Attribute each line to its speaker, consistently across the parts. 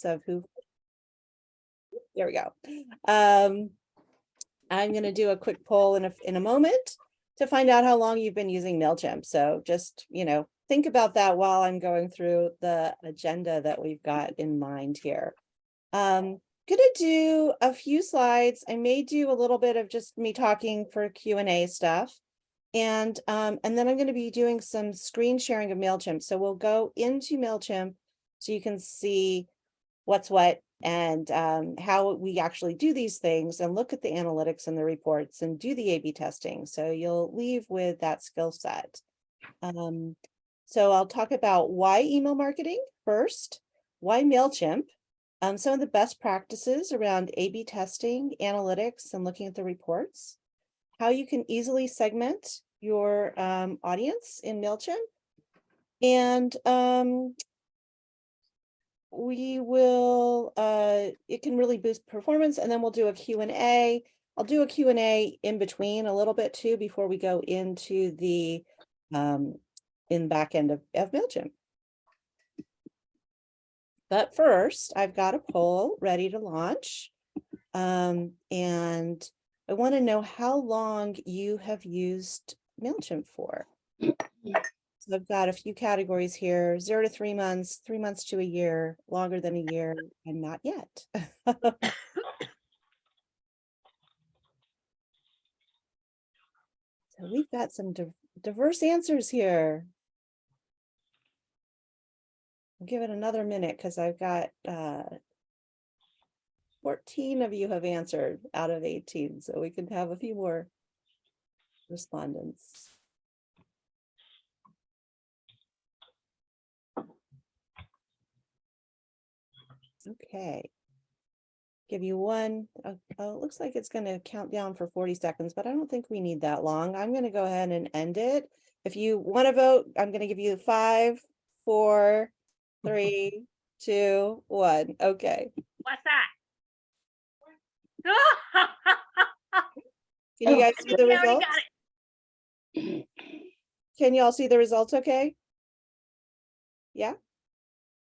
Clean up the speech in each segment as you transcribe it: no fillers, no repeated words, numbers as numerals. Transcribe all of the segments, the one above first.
Speaker 1: of who. There we go. I'm going to do a quick poll in a moment to find out how long you've been using Mailchimp. So just, think about that while I'm going through the agenda that we've got in mind here. Gonna do a few slides. I may do a little bit of just me talking for Q&A stuff. And then I'm going to be doing some screen sharing of Mailchimp. So we'll go into Mailchimp so you can see what's what and how we actually do these things and look at the analytics and the reports and do the A/B testing. So you'll leave with that skill set. So I'll talk about why email marketing first, why Mailchimp, some of the best practices around A/B testing, analytics, and looking at the reports, how you can easily segment your audience in Mailchimp, and we will, it can really boost performance, and then we'll do a Q&A. I'll do a Q&A in between a little bit too before we go into the in back end of Mailchimp. But first, I've got a poll ready to launch, and I want to know how long you have used Mailchimp for. So I've got a few categories here: 0 to 3 months, 3 months to a year, longer than a year, and not yet. So we've got some diverse answers here. I'll give it another minute because I've got 14 of you have answered out of 18, so we can have a few more respondents. Okay, give you one. It looks like it's going to count down for 40 seconds, but I don't think we need that long. I'm going to go ahead and end it. If you want to vote, I'm going to give you 5, 4, 3, 2, 1. Okay.
Speaker 2: What's that?
Speaker 1: Can you guys see the
Speaker 2: We already
Speaker 1: results?
Speaker 2: got it.
Speaker 1: Can you all see the results okay? Yeah?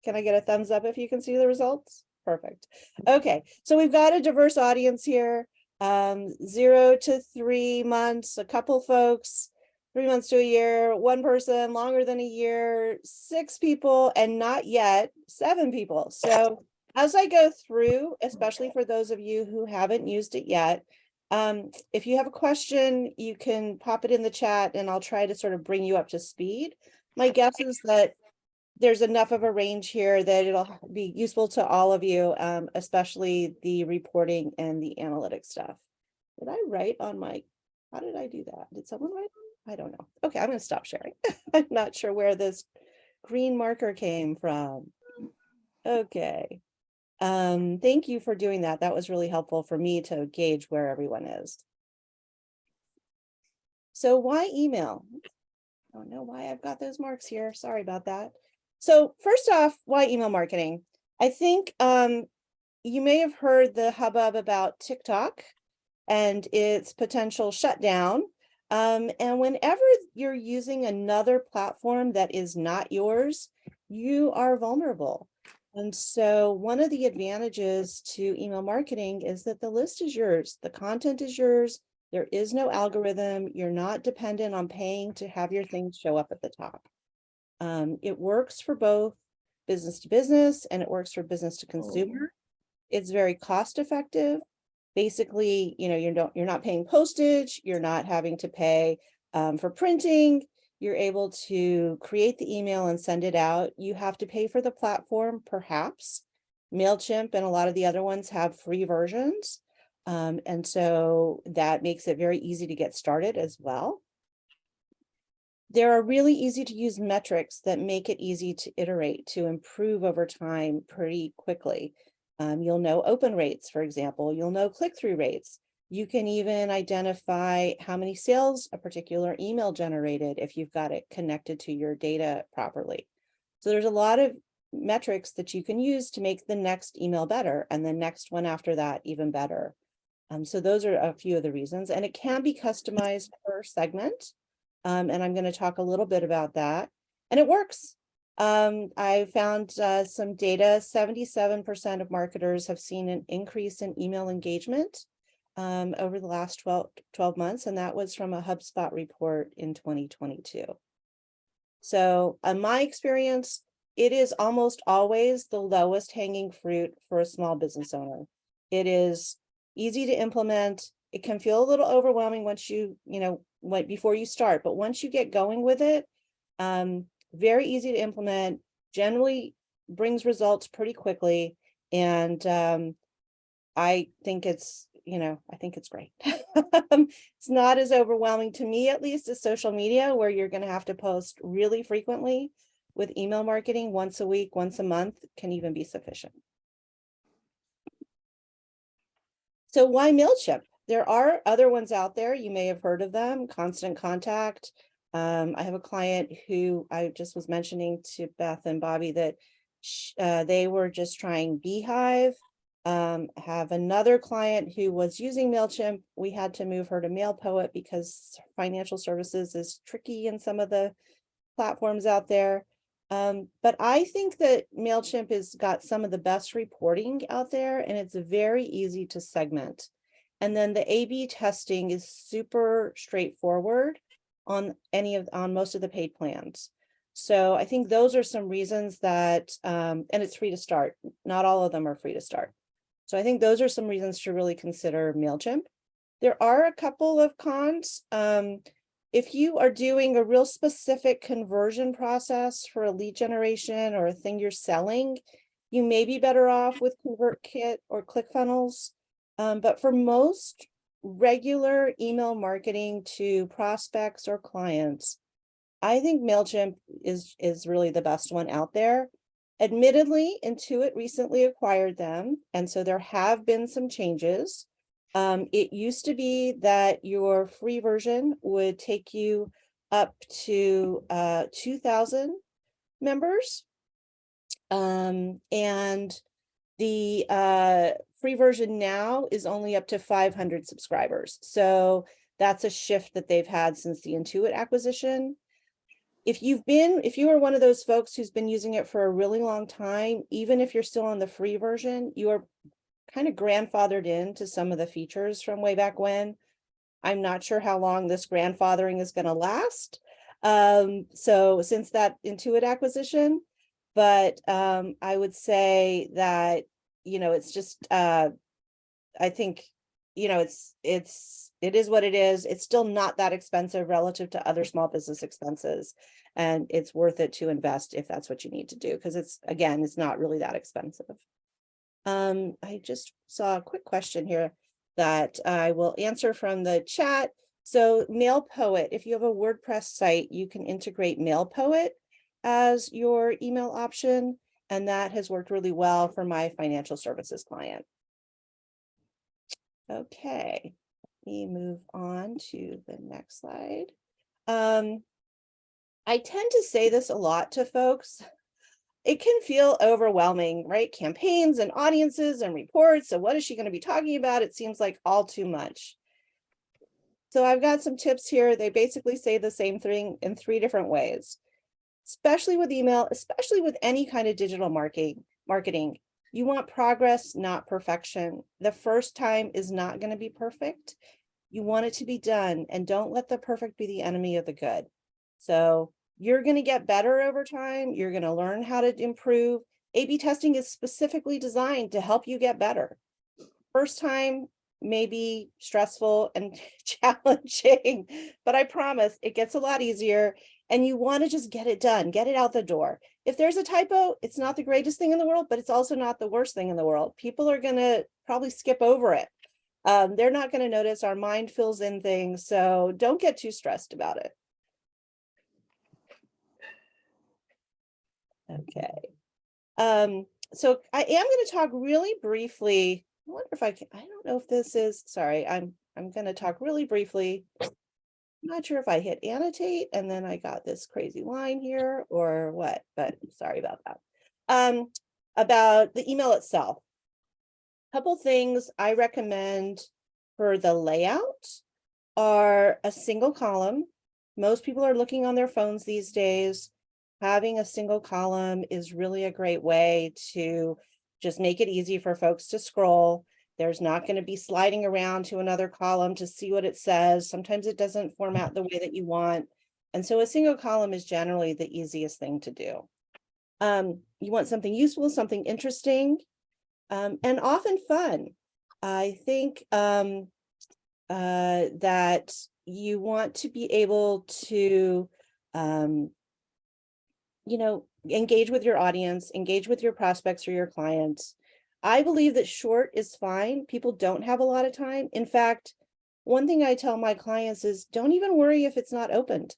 Speaker 1: Can I get a thumbs up if you can see the results? Perfect. Okay, so we've got a diverse audience here. 0 to 3 months, a couple folks, 3 months to a year, one person, longer than a year, 6 people, and not yet 7 people. So as I go through, especially for those of you who haven't used it yet, if you have a question, you can pop it in the chat and I'll try to sort of bring you up to speed. My guess is that there's enough of a range here that it'll be useful to all of you, especially the reporting and the analytics stuff. Did I write on my, how did I do that? Did someone write on? I don't know. Okay, I'm going to stop sharing. I'm not sure where this green marker came from. Okay. Thank you for doing that. That was really helpful for me to gauge where everyone is. So why email? I don't know why I've got those marks here. Sorry about that. So first off, why email marketing? I think you may have heard the hubbub about TikTok and its potential shutdown. And whenever you're using another platform that is not yours, you are vulnerable. And so one of the advantages to email marketing is that the list is yours, the content is yours, there is no algorithm, you're not dependent on paying to have your things show up at the top. It works for both business to business and it works for business to consumer. It's very cost effective. Basically, you're not paying postage, you're not having to pay for printing. You're able to create the email and send it out. You have to pay for the platform, perhaps. Mailchimp and a lot of the other ones have free versions. And so that makes it very easy to get started as well. There are really easy to use metrics that make it easy to iterate, to improve over time pretty quickly. You'll know open rates, for example. You'll know click-through rates. You can even identify how many sales a particular email generated if you've got it connected to your data properly. So there's a lot of metrics that you can use to make the next email better and the next one after that even better. So those are a few of the reasons, and it can be customized per segment. And I'm going to talk a little bit about that. And it works. I found some data, 77% of marketers have seen an increase in email engagement over the last 12 months, and that was from a HubSpot report in 2022. So in my experience, it is almost always the lowest hanging fruit for a small business owner. It is easy to implement. It can feel a little overwhelming once before you start, but once you get going with it, very easy to implement, generally brings results pretty quickly. And I think it's great. It's not as overwhelming to me, at least, as social media, where you're going to have to post really frequently. With email marketing, once a week, once a month can even be sufficient. So why Mailchimp? There are other ones out there. You may have heard of them, Constant Contact. I have a client who I just was mentioning to Beth and Bobby that they were just trying Beehive. Have another client who was using Mailchimp. We had to move her to MailPoet because financial services is tricky in some of the platforms out there. But I think that Mailchimp has got some of the best reporting out there, and it's very easy to segment. And then the A/B testing is super straightforward on most of the paid plans. So I think those are some reasons that, and it's free to start. Not all of them are free to start. So I think those are some reasons to really consider Mailchimp. There are a couple of cons. If you are doing a real specific conversion process for a lead generation or a thing you're selling, you may be better off with ConvertKit or ClickFunnels. But for most regular email marketing to prospects or clients, I think Mailchimp is really the best one out there. Admittedly, Intuit recently acquired them, and so there have been some changes. It used to be that your free version would take you up to 2,000 members, and the free version now is only up to 500 subscribers. So that's a shift that they've had since the Intuit acquisition. If you are one of those folks who's been using it for a really long time, even if you're still on the free version, you are kind of grandfathered into some of the features from way back when. I'm not sure how long this grandfathering is going to last. So since that Intuit acquisition, but I would say that, it's just, I think, it is what it is. It's still not that expensive relative to other small business expenses. And it's worth it to invest if that's what you need to do, because it's not really that expensive. I just saw a quick question here that I will answer from the chat. So MailPoet, if you have a WordPress site, you can integrate MailPoet as your email option. And that has worked really well for my financial services client. Okay, let me move on to the next slide. I tend to say this a lot to folks. It can feel overwhelming, right? Campaigns and audiences and reports. So what is she going to be talking about? It seems like all too much. So I've got some tips here. They basically say the same thing in 3 different ways, especially with email, especially with any kind of digital marketing. You want progress, not perfection. The first time is not going to be perfect. You want it to be done, and don't let the perfect be the enemy of the good. So you're going to get better over time. You're going to learn how to improve. A/B testing is specifically designed to help you get better. First time may be stressful and challenging, but I promise it gets a lot easier, and you want to just get it done, get it out the door. If there's a typo, it's not the greatest thing in the world, but it's also not the worst thing in the world. People are going to probably skip over it. They're not going to notice. Our mind fills in things, so don't get too stressed about it. Okay. So I am going to talk really briefly. I wonder if I don't know if this is, sorry, I'm going to talk really briefly. I'm not sure if I hit annotate and then I got this crazy line here or what, but sorry about that. About the email itself. Couple things I recommend for the layout are a single column. Most people are looking on their phones these days. having a single column is really a great way to just make it easy for folks to scroll. There's not going to be sliding around to another column to see what it says. Sometimes it doesn't format the way that you want. And so a single column is generally the easiest thing to do. You want something useful, something interesting, and often fun. I think that you want to be able to, engage with your audience, engage with your prospects or your clients. I believe that short is fine. People don't have a lot of time. In fact, one thing I tell my clients is don't even worry if it's not opened.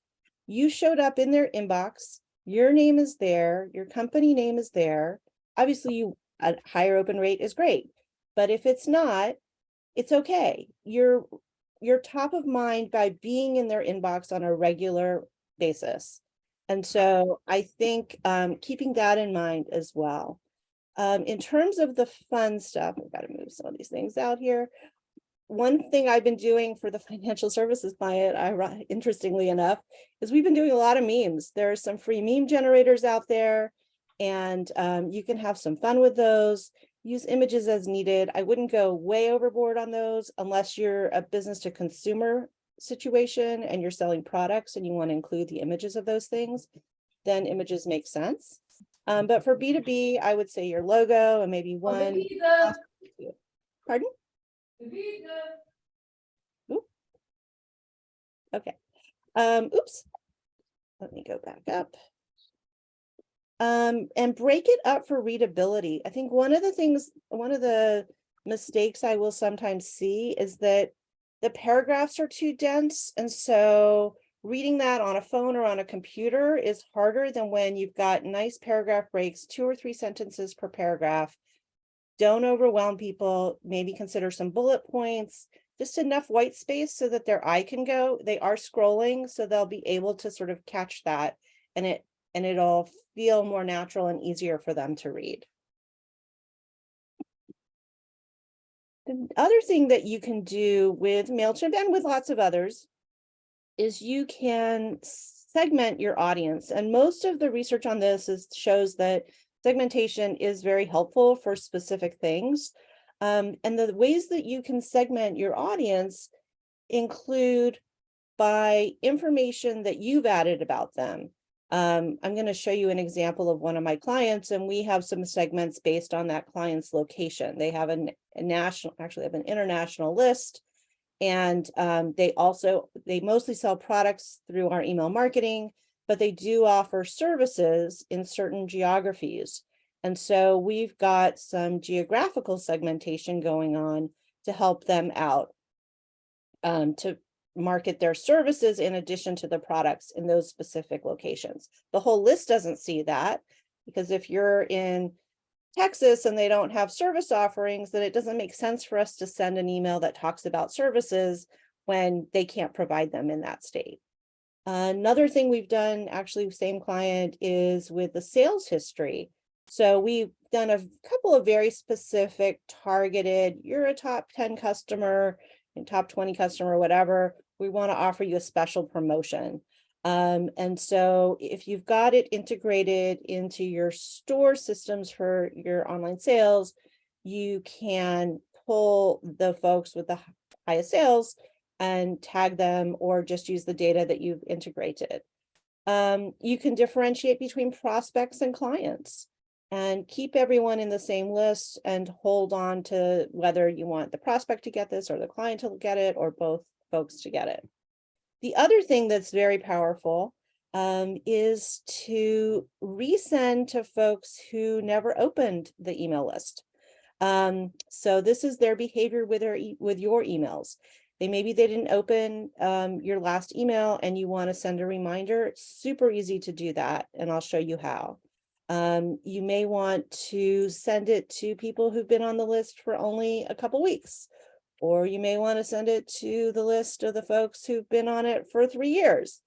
Speaker 1: You showed up in their inbox, your name is there, your company name is there. Obviously, a higher open rate is great, but if it's not, it's okay. You're top of mind by being in their inbox on a regular basis. And so I think keeping that in mind as well. In terms of the fun stuff, I've got to move some of these things out here. One thing I've been doing for the financial services client, interestingly enough, is we've been doing a lot of memes. There are some free meme generators out there, and you can have some fun with those. Use images as needed. I wouldn't go way overboard on those unless you're a business to consumer situation and you're selling products and you want to include the images of those things, then images make sense. But for B2B, I would say your logo and maybe one. Pardon? Ooh. Okay. Oops. Let me go back up. And break it up for readability. I think one of the mistakes I will sometimes see is that the paragraphs are too dense. And so reading that on a phone or on a computer is harder than when you've got nice paragraph breaks, 2 or 3 sentences per paragraph. Don't overwhelm people. Maybe consider some bullet points, just enough white space so that their eye can go. They are scrolling, so they'll be able to sort of catch that, and it'll feel more natural and easier for them to read. The other thing that you can do with Mailchimp and with lots of others is you can segment your audience. And most of the research on this shows that segmentation is very helpful for specific things. And the ways that you can segment your audience include by information that you've added about them. I'm going to show you an example of one of my clients, and we have some segments based on that client's location. They have a national, actually have an international list, and they mostly sell products through our email marketing, but they do offer services in certain geographies. And so we've got some geographical segmentation going on to help them out, to market their services in addition to the products in those specific locations. The whole list doesn't see that, because if you're in Texas and they don't have service offerings, then it doesn't make sense for us to send an email that talks about services when they can't provide them in that state. Another thing we've done, actually same client, is with the sales history. So we've done a couple of very specific targeted, you're a top 10 customer and top 20 customer, whatever, we want to offer you a special promotion. And so if you've got it integrated into your store systems for your online sales, you can pull the folks with the highest sales and tag them, or just use the data that you've integrated. You can differentiate between prospects and clients and keep everyone in the same list and hold on to whether you want the prospect to get this or the client to get it, or both folks to get it. The other thing that's very powerful is to resend to folks who never opened the email list. So this is their behavior with your emails. Maybe they didn't open your last email and you want to send a reminder. It's super easy to do that, and I'll show you how. You may want to send it to people who've been on the list for only a couple weeks, or you may want to send it to the list of the folks who've been on it for 3 years.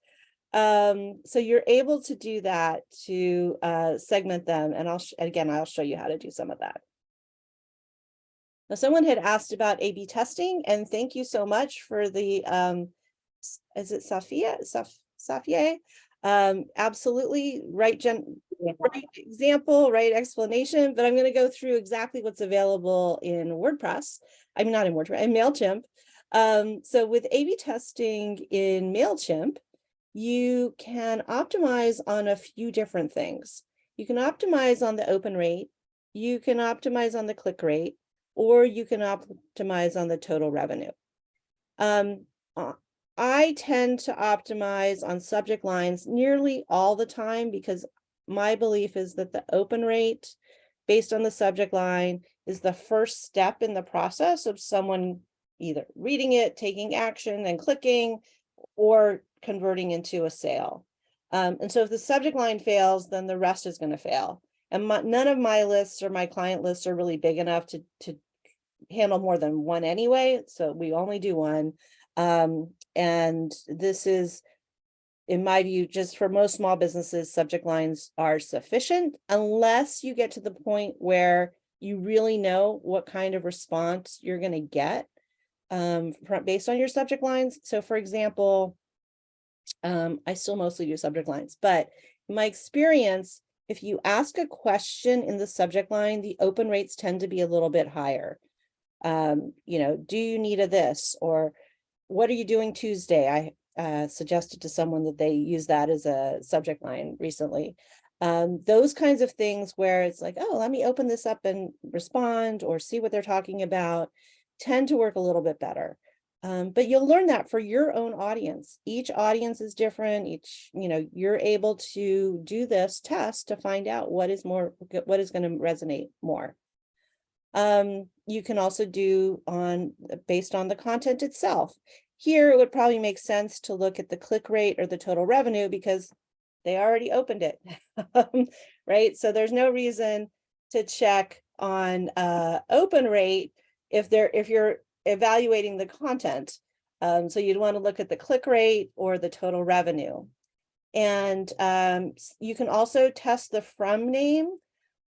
Speaker 1: So you're able to do that to segment them, and I'll show you how to do some of that. Now, someone had asked about A/B testing, and thank you so much for the, is it Safia? Absolutely right example, right explanation, but I'm going to go through exactly what's available in WordPress. I mean, not in WordPress, in Mailchimp. So with A/B testing in Mailchimp, you can optimize on a few different things. You can optimize on the open rate, you can optimize on the click rate, or you can optimize on the total revenue. I tend to optimize on subject lines nearly all the time because my belief is that the open rate based on the subject line is the first step in the process of someone either reading it, taking action and clicking, or converting into a sale. And so if the subject line fails, then the rest is going to fail. And none of my lists or my client lists are really big enough to handle more than one anyway. So we only do one. And this is, in my view, just for most small businesses, subject lines are sufficient unless you get to the point where you really know what kind of response you're going to get based on your subject lines. So for example, I still mostly do subject lines, but in my experience, if you ask a question in the subject line, the open rates tend to be a little bit higher. Do you need a this, or what are you doing Tuesday? I suggested to someone that they use that as a subject line recently. Those kinds of things where it's like, oh, let me open this up and respond or see what they're talking about, tend to work a little bit better. But you'll learn that for your own audience. Each audience is different. You're able to do this test to find out what is going to resonate more. You can also do based on the content itself. Here, it would probably make sense to look at the click rate or the total revenue because they already opened it, right? So there's no reason to check on open rate if you're evaluating the content. So you'd want to look at the click rate or the total revenue. And you can also test the from name.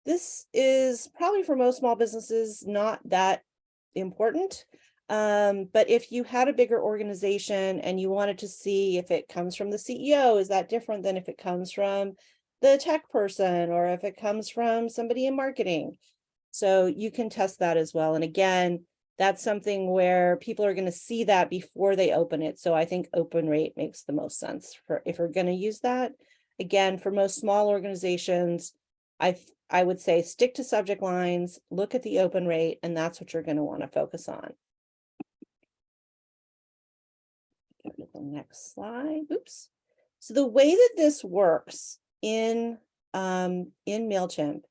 Speaker 1: This is probably for most small businesses not that important. But if you had a bigger organization and you wanted to see if it comes from the CEO, is that different than if it comes from the tech person or if it comes from somebody in marketing? So you can test that as well. And again, that's something where people are going to see that before they open it. So I think open rate makes the most sense for if we're going to use that. Again, for most small organizations, I would say stick to subject lines, look at the open rate, and that's what you're going to want to focus on. Go to the next slide. Oops. So the way that this works in Mailchimp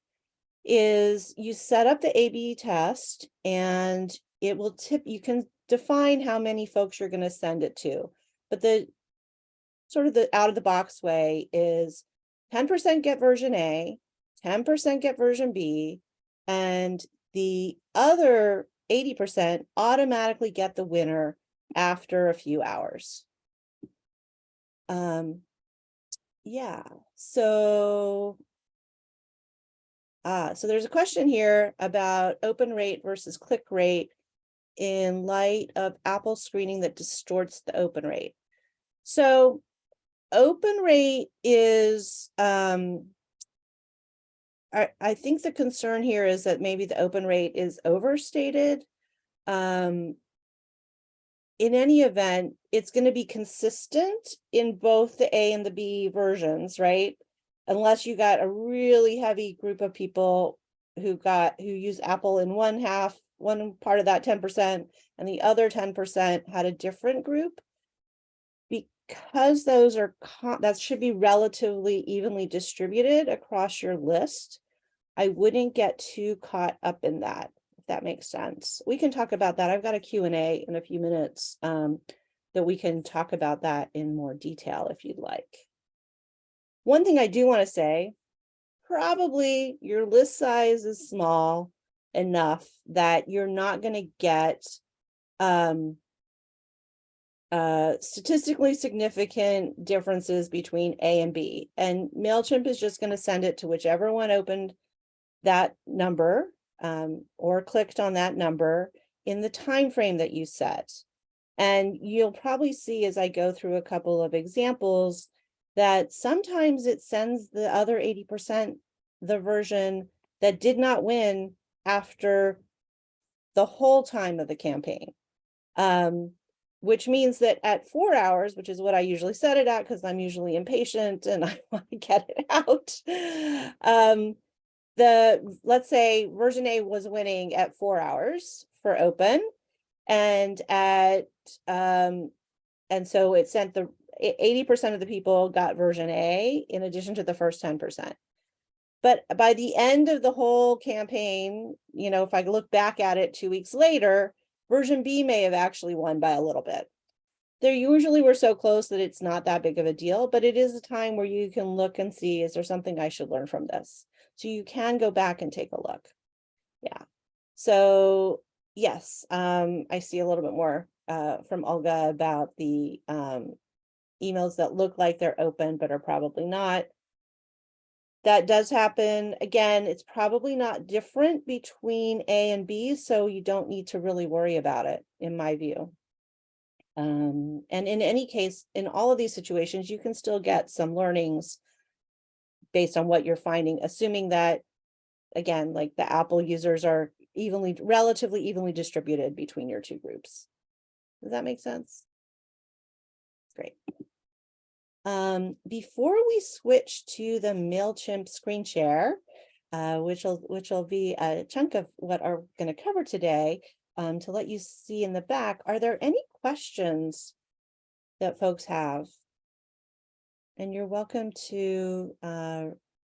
Speaker 1: is you set up the A/B test and it will you can define how many folks you're going to send it to. But the sort of the out of the box way is 10% get version A, 10% get version B, and the other 80% automatically get the winner after a few hours. Yeah, so there's a question here about open rate versus click rate in light of Apple screening that distorts the open rate. So open rate is, I think the concern here is that maybe the open rate is overstated. In any event, it's going to be consistent in both the A and the B versions, right? Unless you got a really heavy group of people who use Apple in one part of that 10%, and the other 10% had a different group. Because those are that should be relatively evenly distributed across your list, I wouldn't get too caught up in that, if that makes sense. We can talk about that. I've got a Q&A in a few minutes that we can talk about that in more detail if you'd like. One thing I do want to say, probably your list size is small enough that you're not going to get statistically significant differences between A and B. And Mailchimp is just going to send it to whichever one opened that number or clicked on that number in the time frame that you set. And you'll probably see as I go through a couple of examples that sometimes it sends the other 80% the version that did not win after the whole time of the campaign. Which means that at 4 hours, which is what I usually set it at, because I'm usually impatient and I want to get it out. Let's say version A was winning at 4 hours for open, and so it sent the 80% of the people got version A in addition to the first 10%. But by the end of the whole campaign, if I look back at it 2 weeks later, version B may have actually won by a little bit. They usually were so close that it's not that big of a deal, but it is a time where you can look and see, is there something I should learn from this? So you can go back and take a look. Yeah. So yes, I see a little bit more from Olga about the emails that look like they're open, but are probably not. That does happen. Again, it's probably not different between A and B, so you don't need to really worry about it, in my view. And in any case, in all of these situations, you can still get some learnings based on what you're finding, assuming that, again, like the Apple users are relatively evenly distributed between your two groups. Does that make sense? Great. Before we switch to the Mailchimp screen share, which will be a chunk of what we're going to cover today, to let you see in the back, are there any questions that folks have? And you're welcome to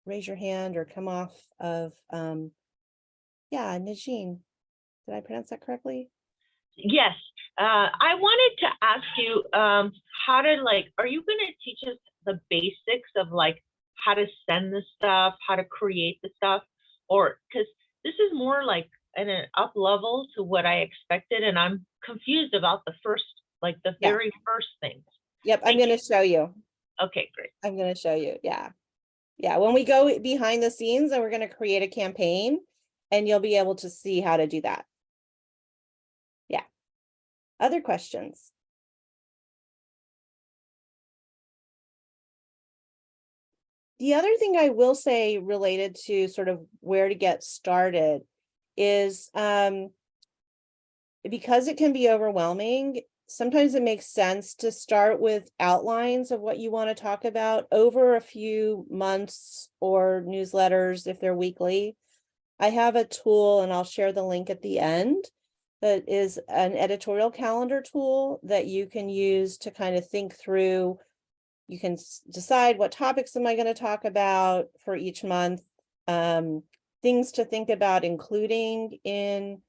Speaker 1: raise your hand or come off of, yeah, Najeen. Did I pronounce that correctly?
Speaker 2: Yes. I wanted to ask you how to are you going to teach us the basics of how to send the stuff, how to create the stuff, or because this is more like an up level to what I expected, and I'm confused about the first, the very first things.
Speaker 1: Yep, I'm going to show you.
Speaker 2: Okay, great.
Speaker 1: I'm going to show you. Yeah. Yeah, when we go behind the scenes and we're going to create a campaign, and you'll be able to see how to do that. Yeah. Other questions? The other thing I will say related to sort of where to get started is because it can be overwhelming, sometimes it makes sense to start with outlines of what you want to talk about over a few months or newsletters if they're weekly. I have a tool, and I'll share the link at the end, that is an editorial calendar tool that you can use to kind of think through. You can decide what topics am I going to talk about for each month, things to think about including in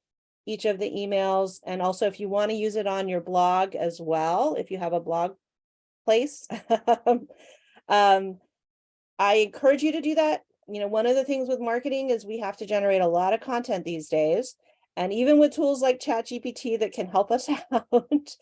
Speaker 1: each of the emails. And also, if you want to use it on your blog as well, if you have a blog place, I encourage you to do that. One of the things with marketing is we have to generate a lot of content these days. And even with tools like ChatGPT that can help us out,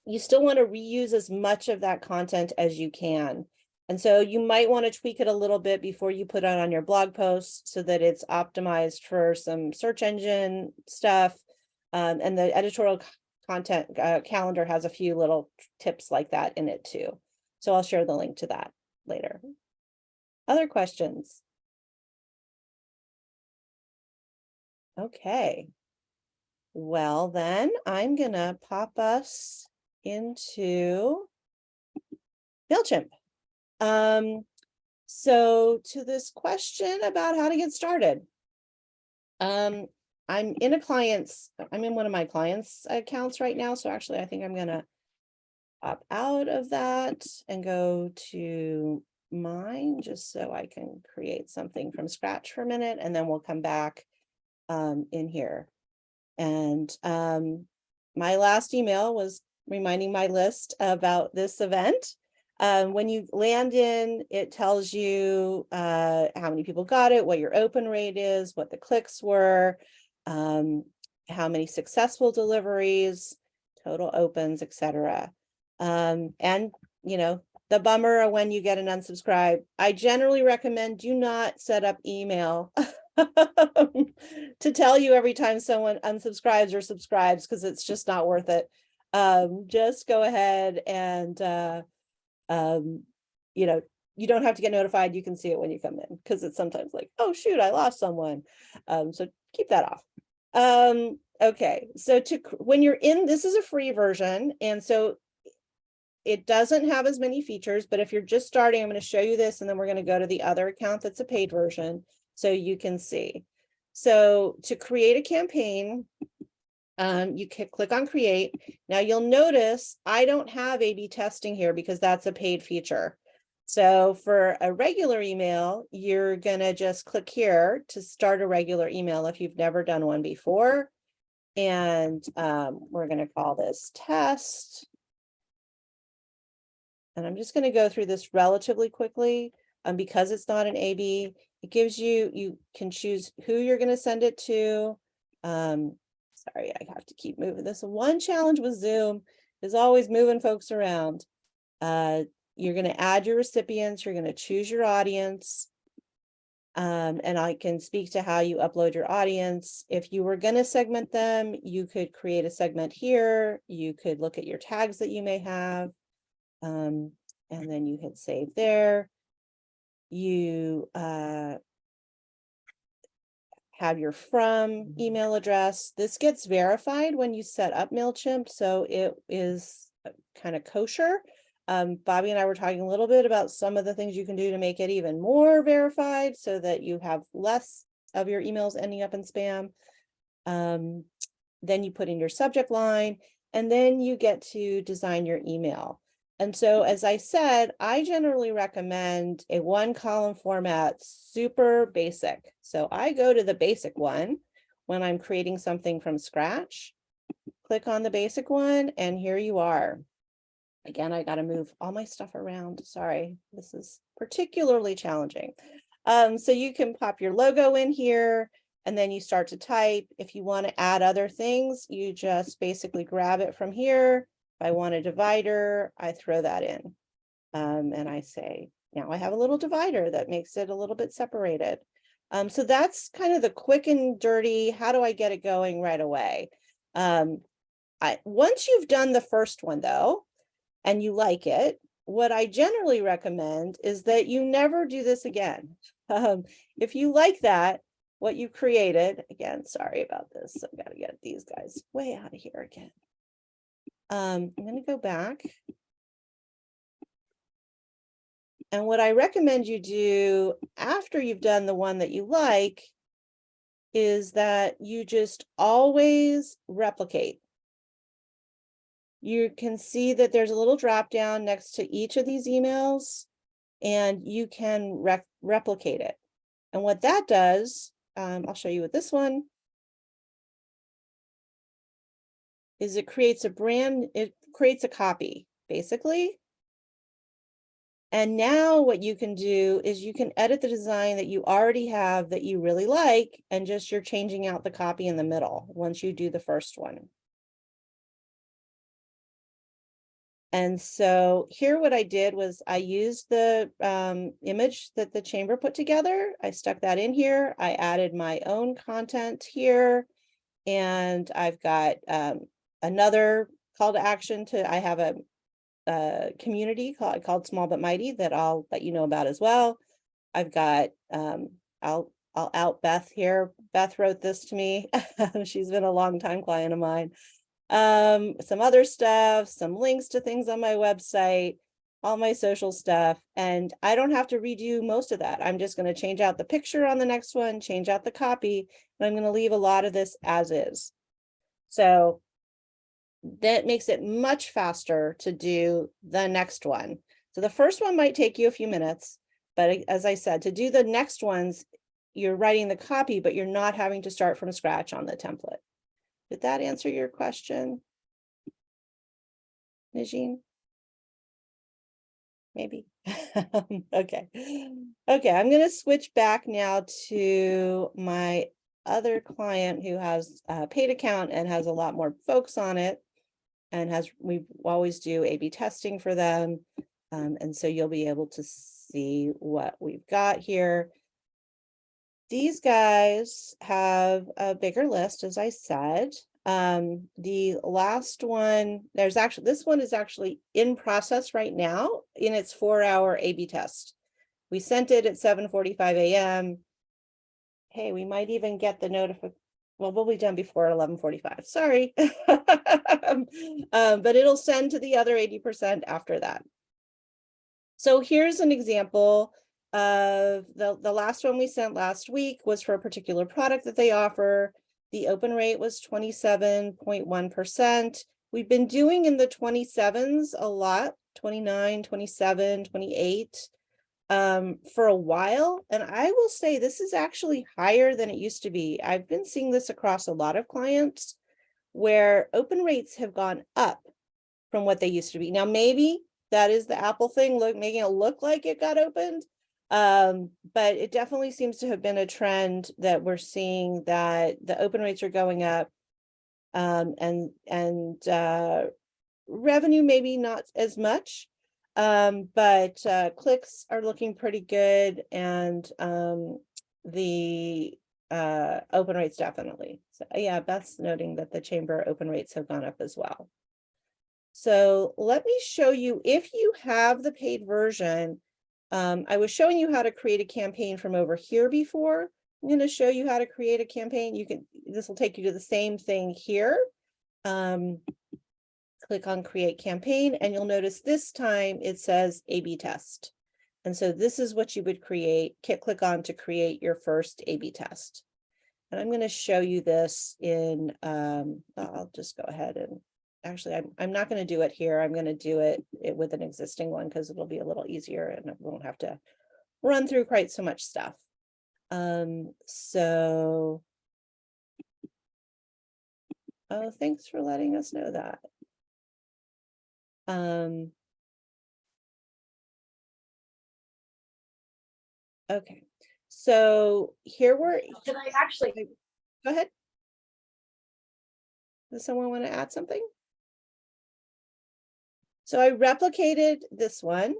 Speaker 1: you still want to reuse as much of that content as you can. And so you might want to tweak it a little bit before you put it on your blog posts so that it's optimized for some search engine stuff. And the editorial content calendar has a few little tips like that in it too. So I'll share the link to that later. Other questions? Okay. Well, then I'm going to pop us into Mailchimp. So to this question about how to get started, I'm in one of my clients' accounts right now. So actually, I think I'm going to opt out of that and go to mine just so I can create something from scratch for a minute, and then we'll come back in here. And my last email was reminding my list about this event. When you land in, it tells you how many people got it, what your open rate is, what the clicks were, how many successful deliveries, total opens, etc. And the bummer of when you get an unsubscribe, I generally recommend do not set up email to tell you every time someone unsubscribes or subscribes, because it's just not worth it. Just go ahead and You know, you don't have to get notified. You can see it when you come in, because it's sometimes like, oh shoot, I lost someone. So keep that off. Okay, so when you're in, this is a free version, and so it doesn't have as many features, but if you're just starting, I'm going to show you this, and then we're going to go to the other account that's a paid version so you can see. So to create a campaign, you can click on create. Now you'll notice I don't have A/B testing here because that's a paid feature. So for a regular email, you're gonna just click here to start a regular email if you've never done one before. And we're gonna call this test. And I'm just gonna go through this relatively quickly because it's not an A/B. It gives you can choose who you're gonna send it to. Sorry, I have to keep moving this. One challenge with Zoom is always moving folks around. You're going to add your recipients. You're going to choose your audience. And I can speak to how you upload your audience. If you were going to segment them, you could create a segment here. You could look at your tags that you may have. And then you hit save there. You have your from email address. This gets verified when you set up Mailchimp, so it is kind of kosher. Bobby and I were talking a little bit about some of the things you can do to make it even more verified so that you have less of your emails ending up in spam. Then you put in your subject line, and then you get to design your email. And so, as I said, I generally recommend a 1-column format, super basic. So I go to the basic one when I'm creating something from scratch. Click on the basic one, and here you are. Again, I got to move all my stuff around. Sorry, this is particularly challenging. So you can pop your logo in here, and then you start to type. If you want to add other things, you just basically grab it from here. If I want a divider, I throw that in. And I say, now I have a little divider that makes it a little bit separated. So that's kind of the quick and dirty, how do I get it going right away? Once you've done the first one though, and you like it, what I generally recommend is that you never do this again. If you like that, what you created, again, sorry about this, I've got to get these guys way out of here again. I'm going to go back. And what I recommend you do after you've done the one that you like is that you just always replicate. You can see that there's a little drop down next to each of these emails, and you can replicate it. And what that does, I'll show you with this one, is it creates a copy, basically. And now what you can do is you can edit the design that you already have that you really like, and just you're changing out the copy in the middle once you do the first one. And so here what I did was I used the image that the chamber put together. I stuck that in here. I added my own content here, and I've got another call to action I have a community called Small But Mighty that I'll let you know about as well. I've got, I'll out Beth here. Beth wrote this to me. She's been a long time client of mine. Some other stuff, some links to things on my website, all my social stuff. And I don't have to redo most of that. I'm just going to change out the picture on the next one, change out the copy, and I'm going to leave a lot of this as is. So that makes it much faster to do the next one. So the first one might take you a few minutes, but as I said, to do the next ones, you're writing the copy, but you're not having to start from scratch on the template. Did that answer your question, Najeen? Maybe. Okay. Okay, I'm going to switch back now to my other client who has a paid account and has a lot more folks on it, and we always do A/B testing for them. And so you'll be able to see what we've got here. These guys have a bigger list, as I said. The last one, this one is actually in process right now. in its 4-hour A/B test. We sent it at 7:45 a.m. Hey, we might even get the notification. Well, we'll be done before 11:45. Sorry. But it'll send to the other 80% after that. So here's an example of the last one we sent last week was for a particular product that they offer. The open rate was 27.1%. We've been doing in the 27s a lot, 29, 27, 28 for a while. And I will say this is actually higher than it used to be. I've been seeing this across a lot of clients where open rates have gone up from what they used to be. Now, maybe that is the Apple thing, making it look like it got opened. But it definitely seems to have been a trend that we're seeing that the open rates are going up, and revenue maybe not as much, but clicks are looking pretty good, and the open rates definitely. So yeah, Beth's noting that the chamber open rates have gone up as well. So let me show you, if you have the paid version, I was showing you how to create a campaign from over here before. I'm going to show you how to create a campaign. This will take you to the same thing here. Click on create campaign, and you'll notice this time it says A/B test. And so this is what you would create. Click on to create your first A/B test. And I'm going to show you this in, I'll just go ahead and actually, I'm not going to do it here. I'm going to do it with an existing one because it'll be a little easier and I won't have to run through quite so much stuff. So, oh, thanks for letting us know that. Okay, so here
Speaker 3: Can I actually
Speaker 1: go ahead. Does someone want to add something? So I replicated this one.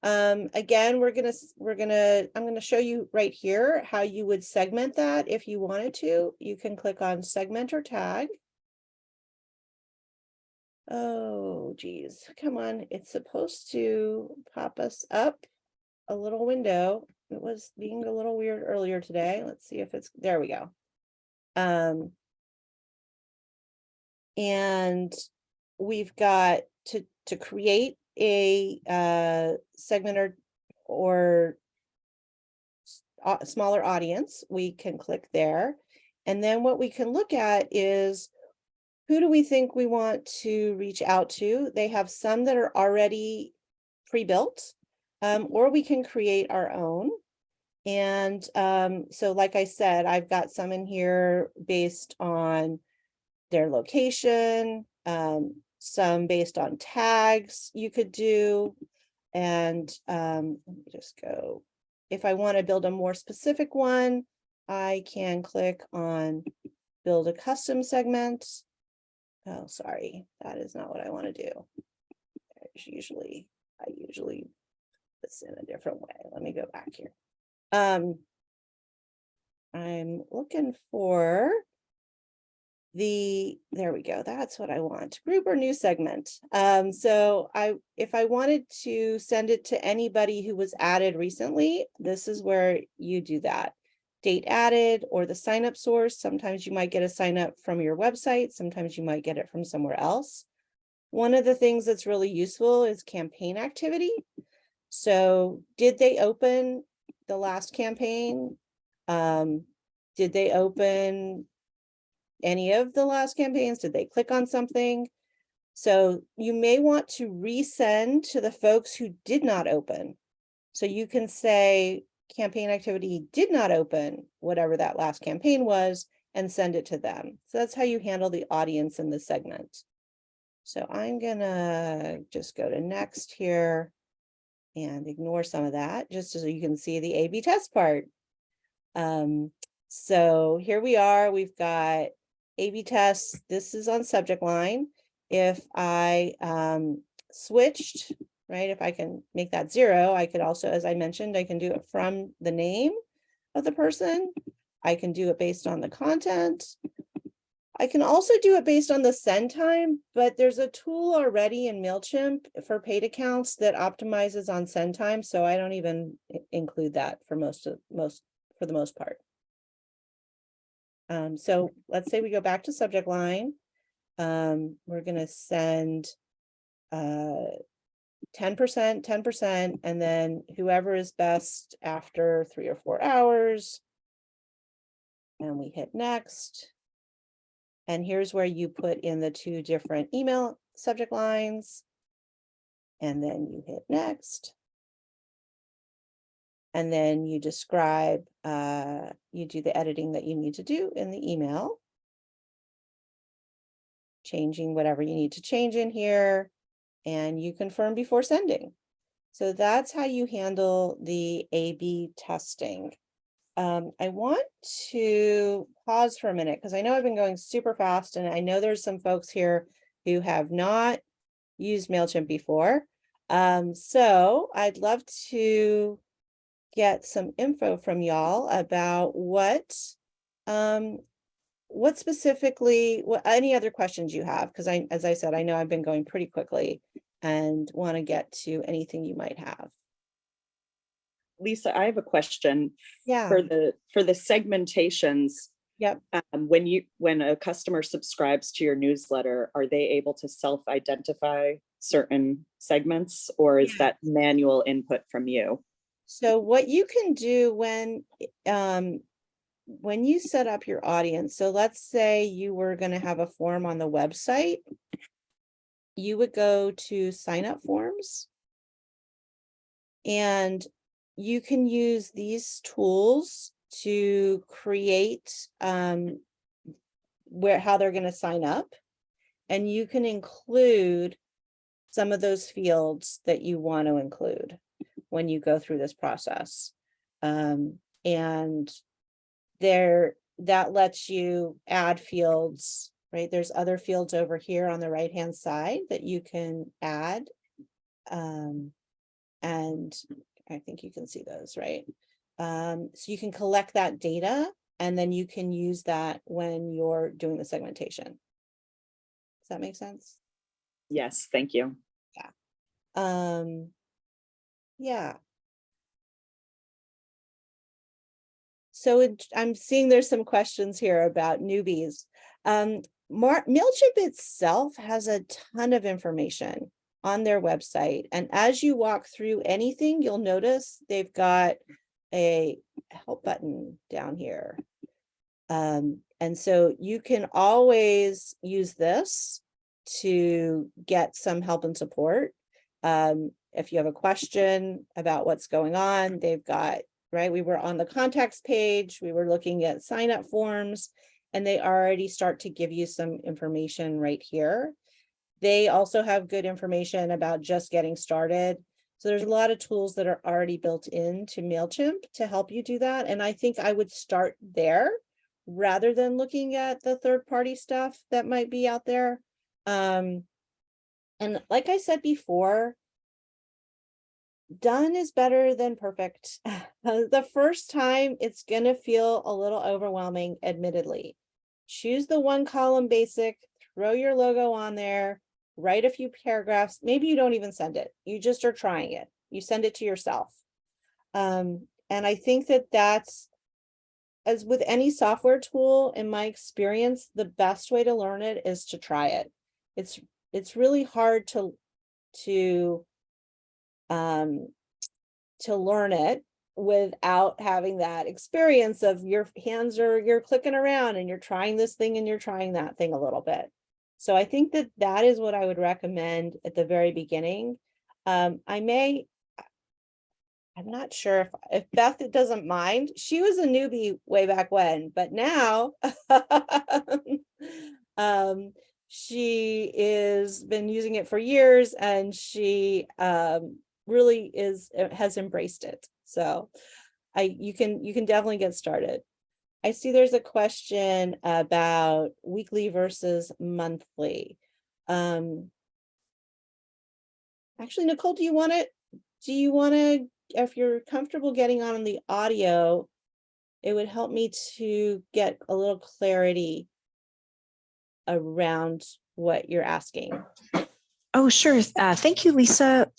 Speaker 1: Again, I'm gonna show you right here how you would segment that if you wanted to. You can click on segment or tag. Oh, geez, come on. It's supposed to pop us up a little window. It was being a little weird earlier today. Let's see if there we go. And we've got to create a segment or smaller audience. We can click there. And then what we can look at is, who do we think we want to reach out to? They have some that are already pre-built, or we can create our own. And so like I said, I've got some in here based on their location, some based on tags you could do. And let me just go. If I want to build a more specific one, I can click on build a custom segment. Oh, sorry, that is not what I want to do. I usually this in a different way. Let me go back here. I'm looking for there we go. That's what I want. Group or new segment. So if I wanted to send it to anybody who was added recently, this is where you do that. Date added or the sign up source. Sometimes you might get a sign up from your website. Sometimes you might get it from somewhere else. One of the things that's really useful is campaign activity. So did they open the last campaign? Did they open any of the last campaigns? Did they click on something? So you may want to resend to the folks who did not open. So you can say campaign activity did not open, whatever that last campaign was, and send it to them. So that's how you handle the audience in the segment. So I'm gonna just go to next here and ignore some of that, just so you can see the A/B test part. So here we are, we've got A/B tests. This is on subject line. If I switched, right, if I can make that 0, I could also, as I mentioned, I can do it from the name of the person. I can do it based on the content. I can also do it based on the send time, but there's a tool already in Mailchimp for paid accounts that optimizes on send time, so I don't even include that for for the most part. So let's say we go back to subject line. We're gonna send 10%, 10%, and then whoever is best after 3 or 4 hours. And we hit next. And here's where you put in the 2 different email subject lines. And then you hit next. And then you describe, you do the editing that you need to do in the email. Changing whatever you need to change in here. And you confirm before sending. So that's how you handle the A/B testing. I want to pause for a minute because I know I've been going super fast and I know there's some folks here who have not used Mailchimp before. So I'd love to get some info from y'all about what specifically, any other questions you have, because as I said, I know I've been going pretty quickly and want to get to anything you might have.
Speaker 3: Lisa, I have a question
Speaker 1: Yeah.
Speaker 3: for the segmentations.
Speaker 1: Yep.
Speaker 3: When a customer subscribes to your newsletter, are they able to self-identify certain segments, or is that manual input from you?
Speaker 1: So what you can do when you set up your audience, so let's say you were going to have a form on the website, you would go to sign up forms, and you can use these tools to create how they're going to sign up, and you can include some of those fields that you want to include when you go through this process. And that lets you add fields, right? There's other fields over here on the right-hand side that you can add. And I think you can see those, right? So you can collect that data and then you can use that when you're doing the segmentation. Does that make sense?
Speaker 3: Yes, thank you.
Speaker 1: Yeah. Yeah. So I'm seeing there's some questions here about newbies. Mailchimp itself has a ton of information on their website. And as you walk through anything, you'll notice they've got a help button down here. And so you can always use this to get some help and support. If you have a question about what's going on, they've got, right? We were on the contacts page, we were looking at sign up forms, and they already start to give you some information right here. They also have good information about just getting started. So there's a lot of tools that are already built into Mailchimp to help you do that. And I think I would start there rather than looking at the third-party stuff that might be out there. And like I said before, done is better than perfect. The first time it's going to feel a little overwhelming, admittedly. Choose the 1-column basic, throw your logo on there, write a few paragraphs. Maybe you don't even send it. You just are trying it. You send it to yourself. And I think that's, as with any software tool, in my experience, the best way to learn it is to try it. It's really hard to learn it without having that experience of you're clicking around and you're trying this thing and you're trying that thing a little bit. So I think that is what I would recommend at the very beginning. I'm not sure if Beth doesn't mind. She was a newbie way back when, but now she is been using it for years, and she really has embraced it. So you can definitely get started. I see there's a question about weekly versus monthly. Actually, Nicole, do you want to, if you're comfortable getting on the audio, it would help me to get a little clarity around what you're asking.
Speaker 4: Oh, sure. Thank you, Lisa.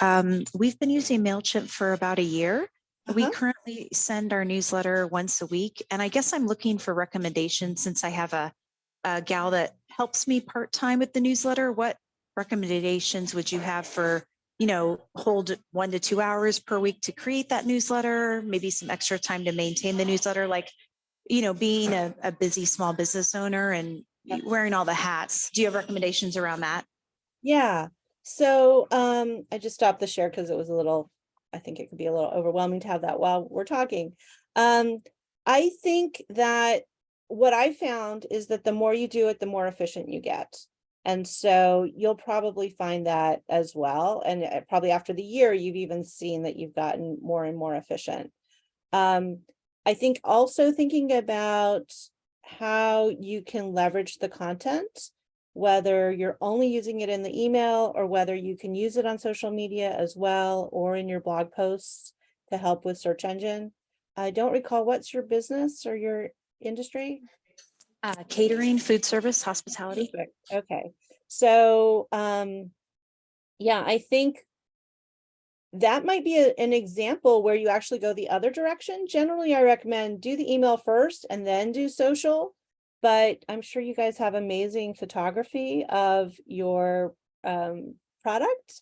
Speaker 4: We've been using Mailchimp for about a year. We
Speaker 1: Uh-huh.
Speaker 4: currently send our newsletter once a week, and I guess I'm looking for recommendations since I have a gal that helps me part-time with the newsletter. What recommendations would you have for, hold 1 to 2 hours per week to create that newsletter, maybe some extra time to maintain the newsletter, like, being a busy small business owner and wearing all the hats. Do you have recommendations around that?
Speaker 1: Yeah. So I just stopped the share because it was I think it could be a little overwhelming to have that while we're talking. I think that what I found is that the more you do it, the more efficient you get. And so you'll probably find that as well. And probably after the year, you've even seen that you've gotten more and more efficient. I think also thinking about how you can leverage the content, whether you're only using it in the email or whether you can use it on social media as well, or in your blog posts to help with search engine. I don't recall, what's your business or your industry?
Speaker 4: Catering, food service, hospitality.
Speaker 1: Okay. So, yeah, I think that might be an example where you actually go the other direction. Generally, I recommend do the email first and then do social. But I'm sure you guys have amazing photography of your product.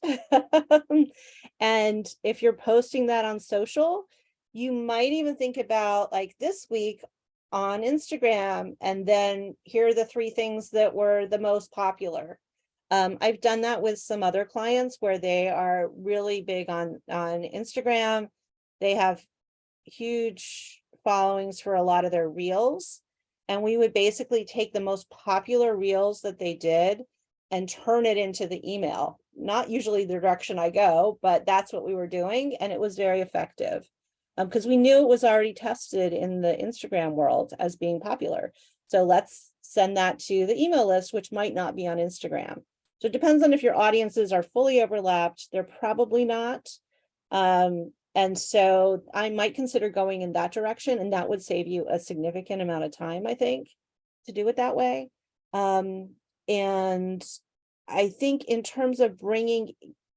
Speaker 1: And if you're posting that on social, you might even think about, like, this week on Instagram, and then here are the 3 things that were the most popular. I've done that with some other clients where they are really big on Instagram. They have huge followings for a lot of their reels. And we would basically take the most popular reels that they did and turn it into the email. Not usually the direction I go, but that's what we were doing. And it was very effective because we knew it was already tested in the Instagram world as being popular. So let's send that to the email list, which might not be on Instagram. So it depends on if your audiences are fully overlapped. They're probably not. And so I might consider going in that direction, and that would save you a significant amount of time, I think, to do it that way. And I think in terms of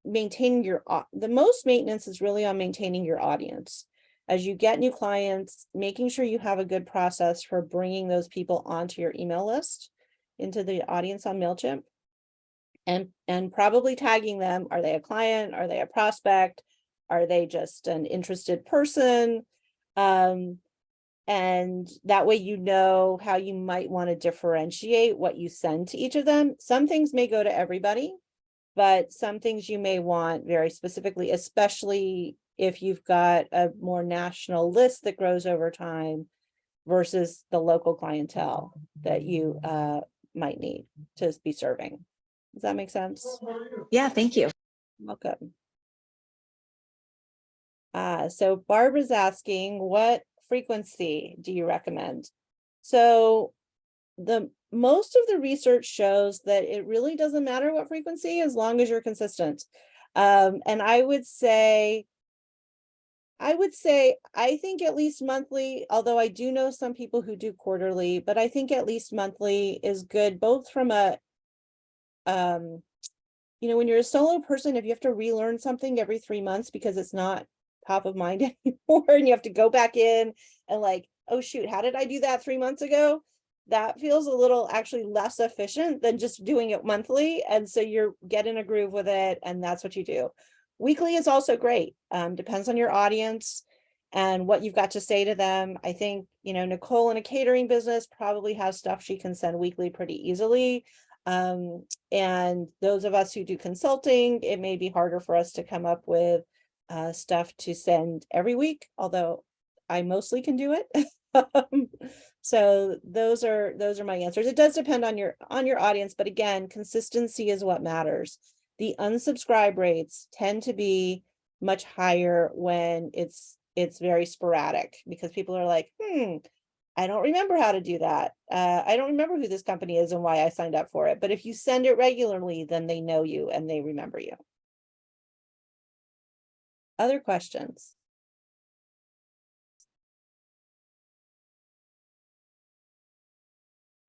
Speaker 1: maintaining the most maintenance is really on maintaining your audience. As you get new clients, making sure you have a good process for bringing those people onto your email list, into the audience on Mailchimp, and probably tagging them. Are they a client? Are they a prospect? Are they just an interested person? And that way, you know how you might want to differentiate what you send to each of them. Some things may go to everybody, but some things you may want very specifically, especially if you've got a more national list that grows over time versus the local clientele that you might need to be serving. Does that make sense?
Speaker 4: Yeah, thank you.
Speaker 1: Welcome. So Barbara's asking, what frequency do you recommend? So most of the research shows that it really doesn't matter what frequency, as long as you're consistent. And I would say, I think at least monthly, although I do know some people who do quarterly, but I think at least monthly is good, both from a, when you're a solo person, if you have to relearn something every 3 months because it's not top of mind anymore, and you have to go back in and like, oh shoot, how did I do that 3 months ago? That feels a little actually less efficient than just doing it monthly. And so you're getting a groove with it, and that's what you do. Weekly is also great. Depends on your audience and what you've got to say to them. I think, Nicole in a catering business probably has stuff she can send weekly pretty easily. And those of us who do consulting, it may be harder for us to come up with stuff to send every week, although I mostly can do it. So those are my answers. It does depend on your audience, but again, consistency is what matters. The unsubscribe rates tend to be much higher when it's very sporadic, because people are like, I don't remember how to do that. I don't remember who this company is and why I signed up for it. But if you send it regularly, then they know you and they remember you. Other questions?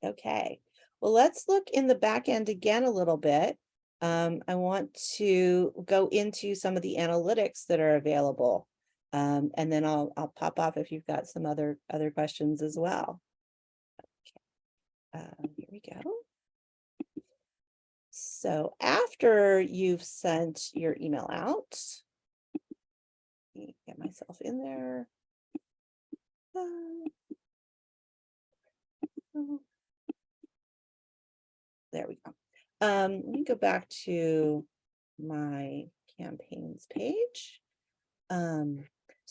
Speaker 1: Okay. Well, let's look in the back end again a little bit. I want to go into some of the analytics that are available. And then I'll pop off if you've got some other questions as well. Here we go. So after you've sent your email out, let me get myself in there. There we go. Let me go back to my campaigns page. So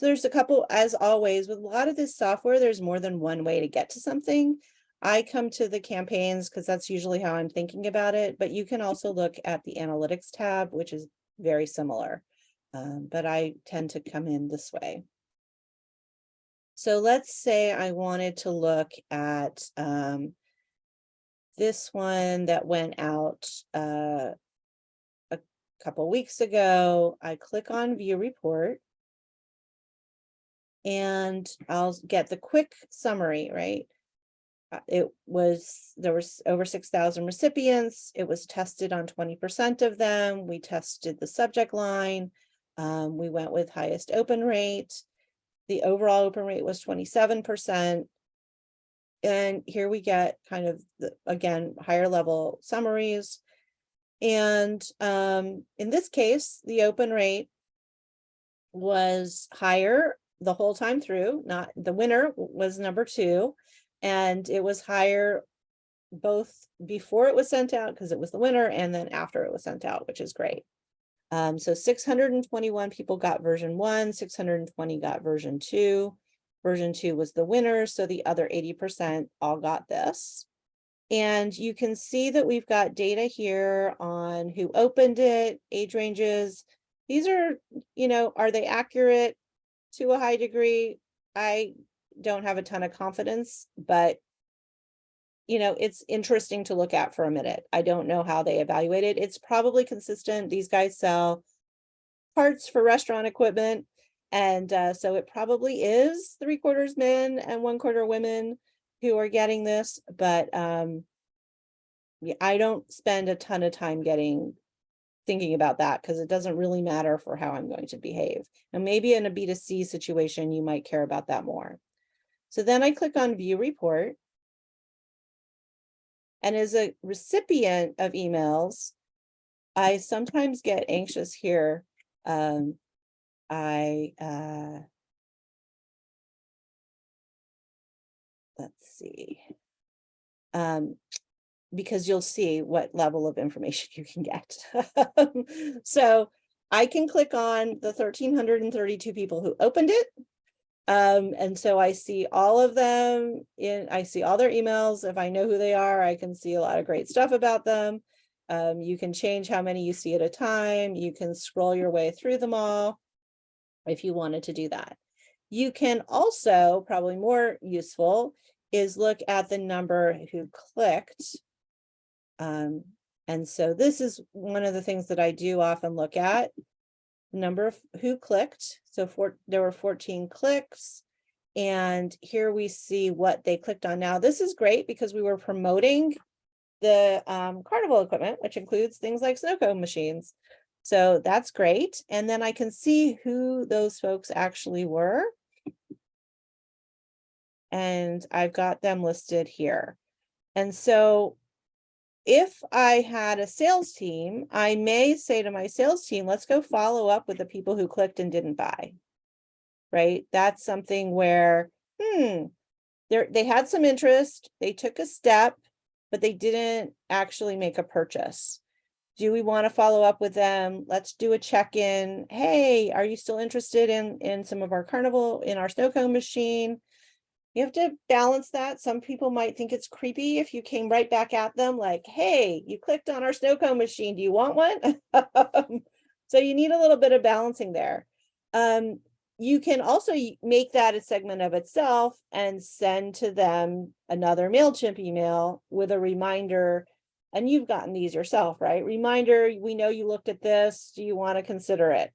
Speaker 1: there's a couple, as always, with a lot of this software, there's more than one way to get to something. I come to the campaigns because that's usually how I'm thinking about it, but you can also look at the analytics tab, which is very similar. But I tend to come in this way. So let's say I wanted to look at this one that went out a couple weeks ago. I click on view report and I'll get the quick summary, right? There was over 6,000 recipients. It was tested on 20% of them. We tested the subject line. We went with highest open rate. The overall open rate was 27%. And here we get kind of, again, higher level summaries. And in this case, the open rate was higher the whole time through. Not the winner was number 2. And it was higher both before it was sent out, because it was the winner, and then after it was sent out, which is great. So 621 people got version 1, 620 got version 2. Version 2 was the winner, so the other 80% all got this. And you can see that we've got data here on who opened it, age ranges. These are, are they accurate to a high degree? I don't have a ton of confidence, but it's interesting to look at for a minute. I don't know how they evaluate it. It's probably consistent. These guys sell parts for restaurant equipment. And so it probably is 3/4 men and 1/4 women who are getting this. But yeah, I don't spend a ton of time thinking about that because it doesn't really matter for how I'm going to behave. And maybe in a B2C situation, you might care about that more. So then I click on view report. And as a recipient of emails, I sometimes get anxious here. Let's see. Because you'll see what level of information you can get. So I can click on the 1,332 people who opened it. And so I see all of them I see all their emails. If I know who they are, I can see a lot of great stuff about them. You can change how many you see at a time. You can scroll your way through them all if you wanted to do that. You can also, probably more useful, is look at the number who clicked. And so this is one of the things that I do often look at. Number of who clicked. So there were 14 clicks. And here we see what they clicked on. Now, this is great because we were promoting the carnival equipment, which includes things like snow cone machines. So that's great. And then I can see who those folks actually were. And I've got them listed here. And so if I had a sales team, I may say to my sales team, let's go follow up with the people who clicked and didn't buy, right? That's something where, they had some interest, they took a step, but they didn't actually make a purchase. Do we want to follow up with them? Let's do a check-in. Hey, are you still interested in some of our carnival, in our snow cone machine? You have to balance that. Some people might think it's creepy if you came right back at them like, hey, you clicked on our snow cone machine. Do you want one? So you need a little bit of balancing there. You can also make that a segment of itself and send to them another Mailchimp email with a reminder. And you've gotten these yourself, right? Reminder, we know you looked at this. Do you want to consider it?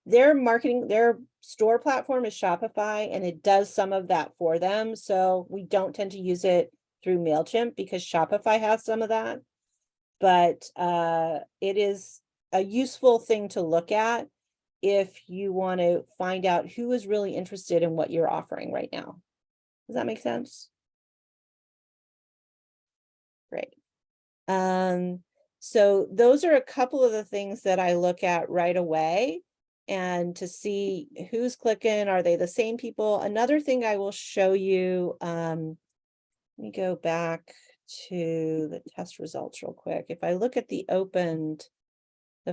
Speaker 1: Their store platform is Shopify, and it does some of that for them. So we don't tend to use it through Mailchimp because Shopify has some of that. But it is a useful thing to look at if you want to find out who is really interested in what you're offering right now. Does that make sense? Great. So those are a couple of the things that I look at right away, and to see who's clicking, are they the same people? Another thing I will show you, let me go back to the test results real quick. If I look at the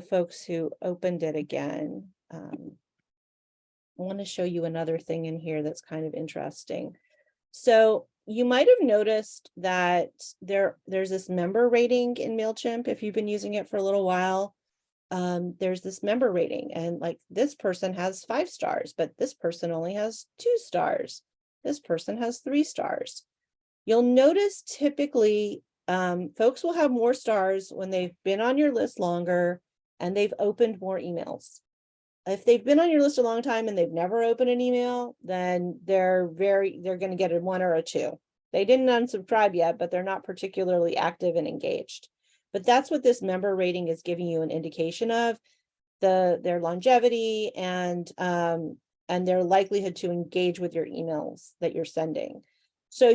Speaker 1: folks who opened it again, I want to show you another thing in here that's kind of interesting. So you might have noticed that there's this member rating in Mailchimp. If you've been using it for a little while, there's this member rating, and like this person has 5 stars, but this person only has 2 stars. This person has 3 stars. You'll notice typically folks will have more stars when they've been on your list longer and they've opened more emails. If they've been on your list a long time and they've never opened an email, then they're going to get a 1 or a 2. They didn't unsubscribe yet, but they're not particularly active and engaged. But that's what this member rating is giving you an indication of, their longevity and their likelihood to engage with your emails that you're sending. So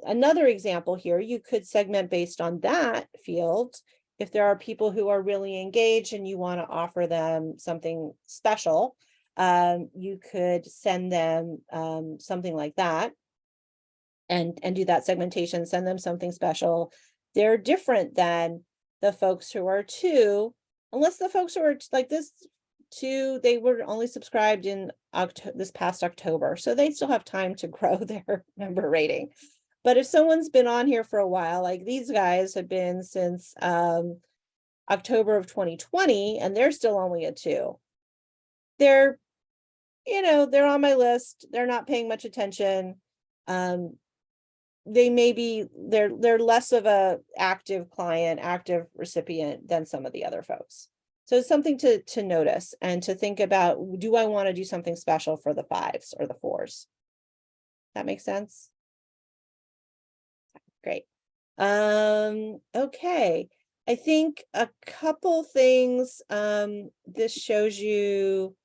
Speaker 1: another example here, you could segment based on that field. If there are people who are really engaged and you want to offer them something special, you could send them something like that and do that segmentation, send them something special. They're different than the folks who are 2, unless the folks who are like this 2, they were only subscribed in this past October. So they still have time to grow their member rating. But if someone's been on here for a while, like these guys have been since October of 2020, and they're still only a 2. They're on my list. They're not paying much attention. They're less of a active client, active recipient than some of the other folks. So it's something to notice and to think about, do I want to do something special for the 5s or the 4s? That makes sense? Great. Okay. I think a couple things, this shows you,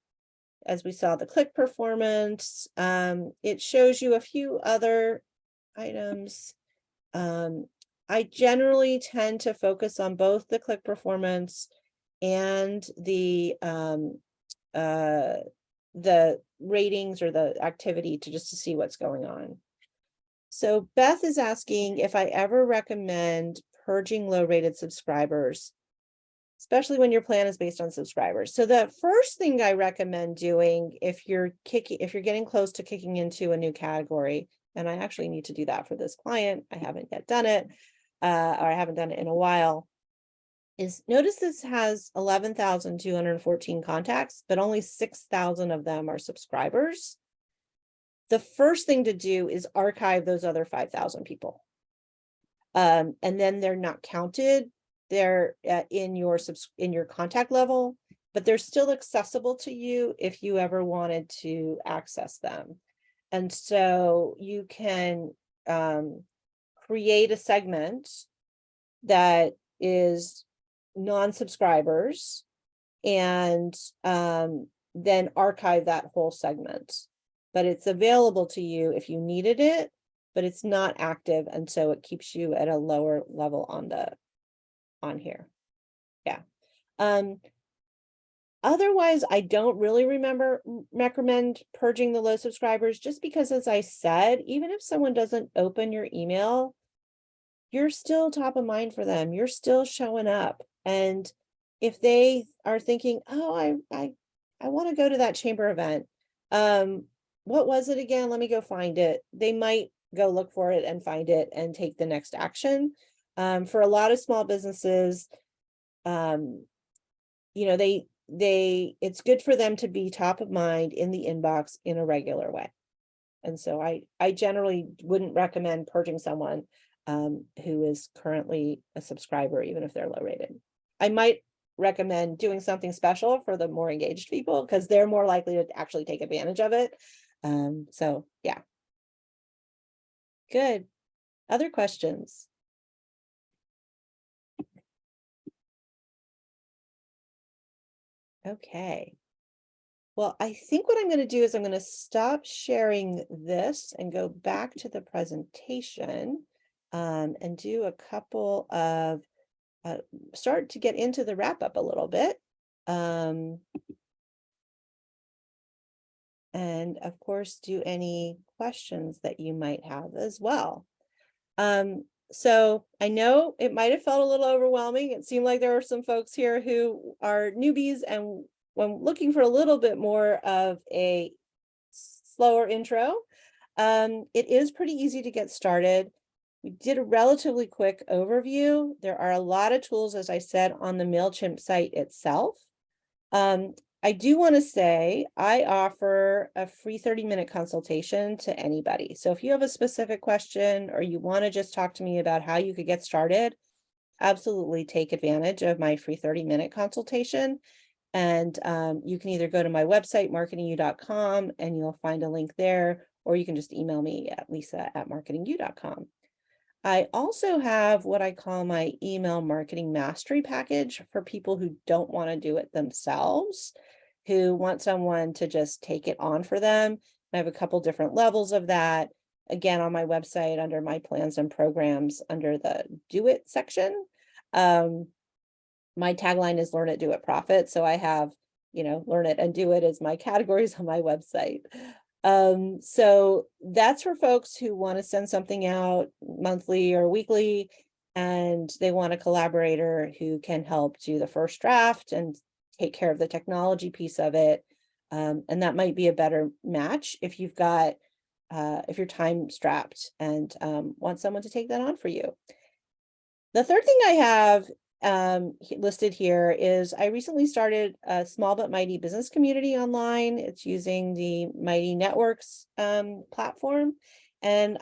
Speaker 1: as we saw, the click performance. It shows you a few other items. I generally tend to focus on both the click performance and the ratings or the activity to see what's going on. So Beth is asking if I ever recommend purging low-rated subscribers, especially when your plan is based on subscribers. So the first thing I recommend doing if you're getting close to kicking into a new category, and I actually need to do that for this client, I haven't yet done it, or I haven't done it in a while, is notice this has 11,214 contacts, but only 6,000 of them are subscribers. The first thing to do is archive those other 5,000 people. And then they're not counted. They're in your contact level, but they're still accessible to you if you ever wanted to access them. And so you can create a segment that is non-subscribers and then archive that whole segment. But it's available to you if you needed it, but it's not active, and so it keeps you at a lower level on here. Yeah. Otherwise, I don't really recommend purging the low subscribers, just because, as I said, even if someone doesn't open your email, you're still top of mind for them. You're still showing up. And if they are thinking, oh, I want to go to that chamber event, what was it again? Let me go find it. They might go look for it and find it and take the next action. For a lot of small businesses, it's good for them to be top of mind in the inbox in a regular way. And so I generally wouldn't recommend purging someone who is currently a subscriber, even if they're low rated. I might recommend doing something special for the more engaged people, because they're more likely to actually take advantage of it. So yeah. Good. Other questions? Okay. Well, I think what I'm going to do is I'm going to stop sharing this and go back to the presentation and do a couple of, start to get into the wrap up a little bit. And of course, do any questions that you might have as well. So I know it might have felt a little overwhelming. It seemed like there were some folks here who are newbies, and when looking for a little bit more of a slower intro, it is pretty easy to get started. We did a relatively quick overview. There are a lot of tools, as I said, on the Mailchimp site itself. I do want to say I offer a free 30-minute consultation to anybody. So if you have a specific question or you want to just talk to me about how you could get started, absolutely take advantage of my free 30-minute consultation. And you can either go to my website, marketingu.com, and you'll find a link there, or you can just email me at lisa@marketingu.com. I also have what I call my email marketing mastery package for people who don't want to do it themselves, who want someone to just take it on for them. I have a couple different levels of that. Again, on my website, under my plans and programs, under the do it section. My tagline is learn it, do it, profit. So I have, learn it and do it as my categories on my website. So that's for folks who want to send something out monthly or weekly, and they want a collaborator who can help do the first draft and take care of the technology piece of it. And that might be a better match if you've got, if you're time strapped and want someone to take that on for you. The third thing I have listed here is I recently started a small but mighty business community online. It's using the Mighty Networks platform, and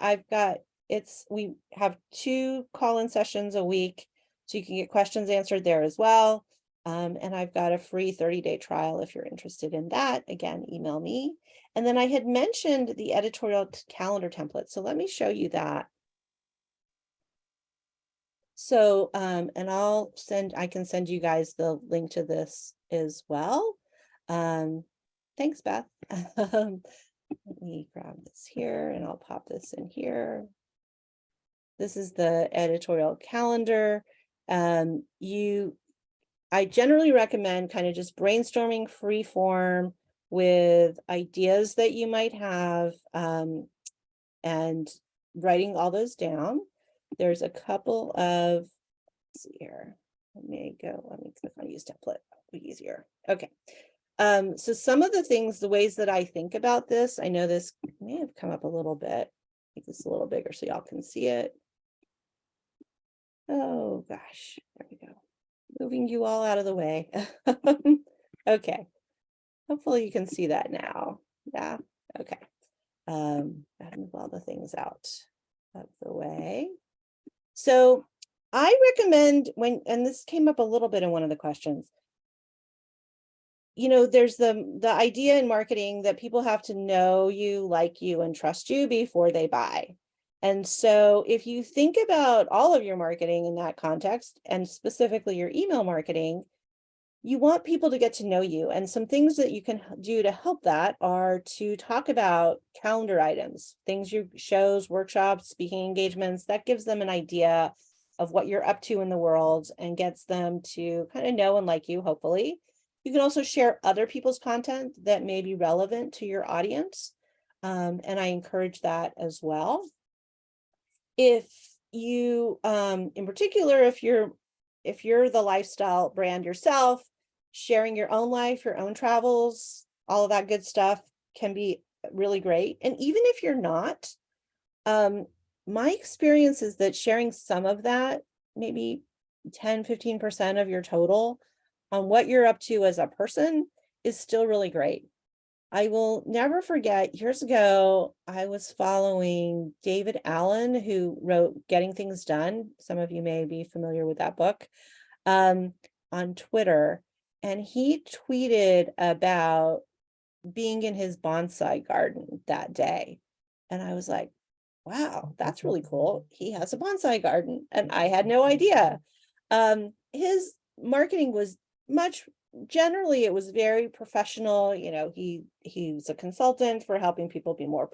Speaker 1: we have 2 call-in sessions a week, so you can get questions answered there as well. And I've got a free 30-day trial if you're interested in that. Again, email me. And then I had mentioned the editorial calendar template, so let me show you that. So, and I can send you guys the link to this as well. Thanks, Beth. Let me grab this here and I'll pop this in here. This is the editorial calendar. I generally recommend kind of just brainstorming free form with ideas that you might have, and writing all those down. There's a couple of, let's see here. Let me click on use template, it'll be easier. Okay. So some of the things, the ways that I think about this, I know this may have come up a little bit. Make this a little bigger so y'all can see it. Oh gosh, there we go. Moving you all out of the way. Okay. Hopefully you can see that now. Yeah, okay. Gotta move all the things out of the way. So I recommend and this came up a little bit in one of the questions, there's the idea in marketing that people have to know you, like you, and trust you before they buy. And so if you think about all of your marketing in that context, and specifically your email marketing, you want people to get to know you. And some things that you can do to help that are to talk about calendar items, shows, workshops, speaking engagements. That gives them an idea of what you're up to in the world and gets them to kind of know and like you, hopefully. You can also share other people's content that may be relevant to your audience. And I encourage that as well. If you, in particular, if you're the lifestyle brand yourself, sharing your own life, your own travels, all of that good stuff can be really great. And even if you're not, my experience is that sharing some of that, maybe 10-15% of your total on what you're up to as a person, is still really great. I will never forget, years ago, I was following David Allen, who wrote Getting Things Done. Some of you may be familiar with that book, on Twitter. And he tweeted about being in his bonsai garden that day. And I was like, wow, that's really cool. He has a bonsai garden and I had no idea. His marketing was generally it was very professional. You know, he's a consultant for helping people be more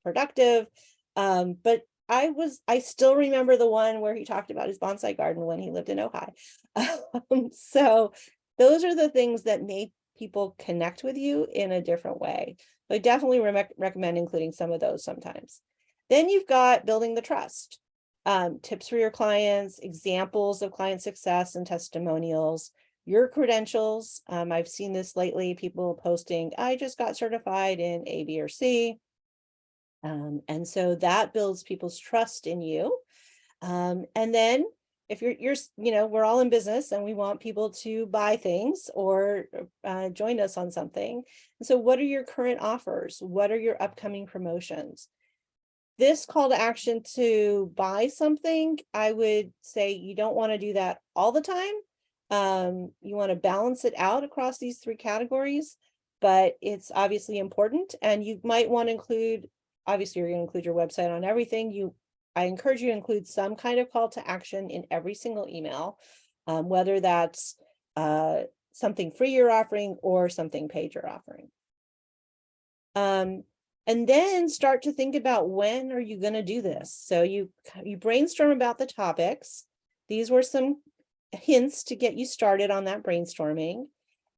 Speaker 1: productive. But I still remember the one where he talked about his bonsai garden when he lived in Ojai. So those are the things that make people connect with you in a different way. So I definitely recommend including some of those sometimes. Then you've got building the trust, tips for your clients, examples of client success and testimonials, your credentials. I've seen this lately, people posting, I just got certified in A, B, or C. And so that builds people's trust in you. And then if we're all in business and we want people to buy things or join us on something. And so what are your current offers? What are your upcoming promotions? This call to action to buy something, I would say you don't want to do that all the time. You want to balance it out across these three categories, but it's obviously important. And you might want to include, obviously you're going to include your website on everything. I encourage you to include some kind of call to action in every single email, whether that's something free you're offering or something paid you're offering. And then start to think about, when are you going to do this? So you brainstorm about the topics. These were some hints to get you started on that brainstorming.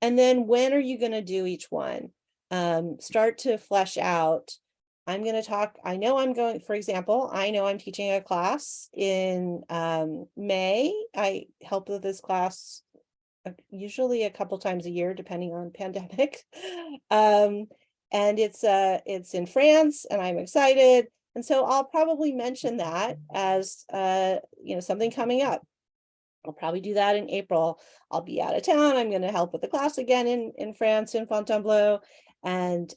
Speaker 1: And then when are you going to do each one? Start to flesh out. I'm going to talk, for example, I know I'm teaching a class in May. I help with this class usually a couple times a year, depending on pandemic. And it's in France, and I'm excited. And so I'll probably mention that as something coming up. I'll probably do that in April. I'll be out of town. I'm going to help with the class again in France, in Fontainebleau. And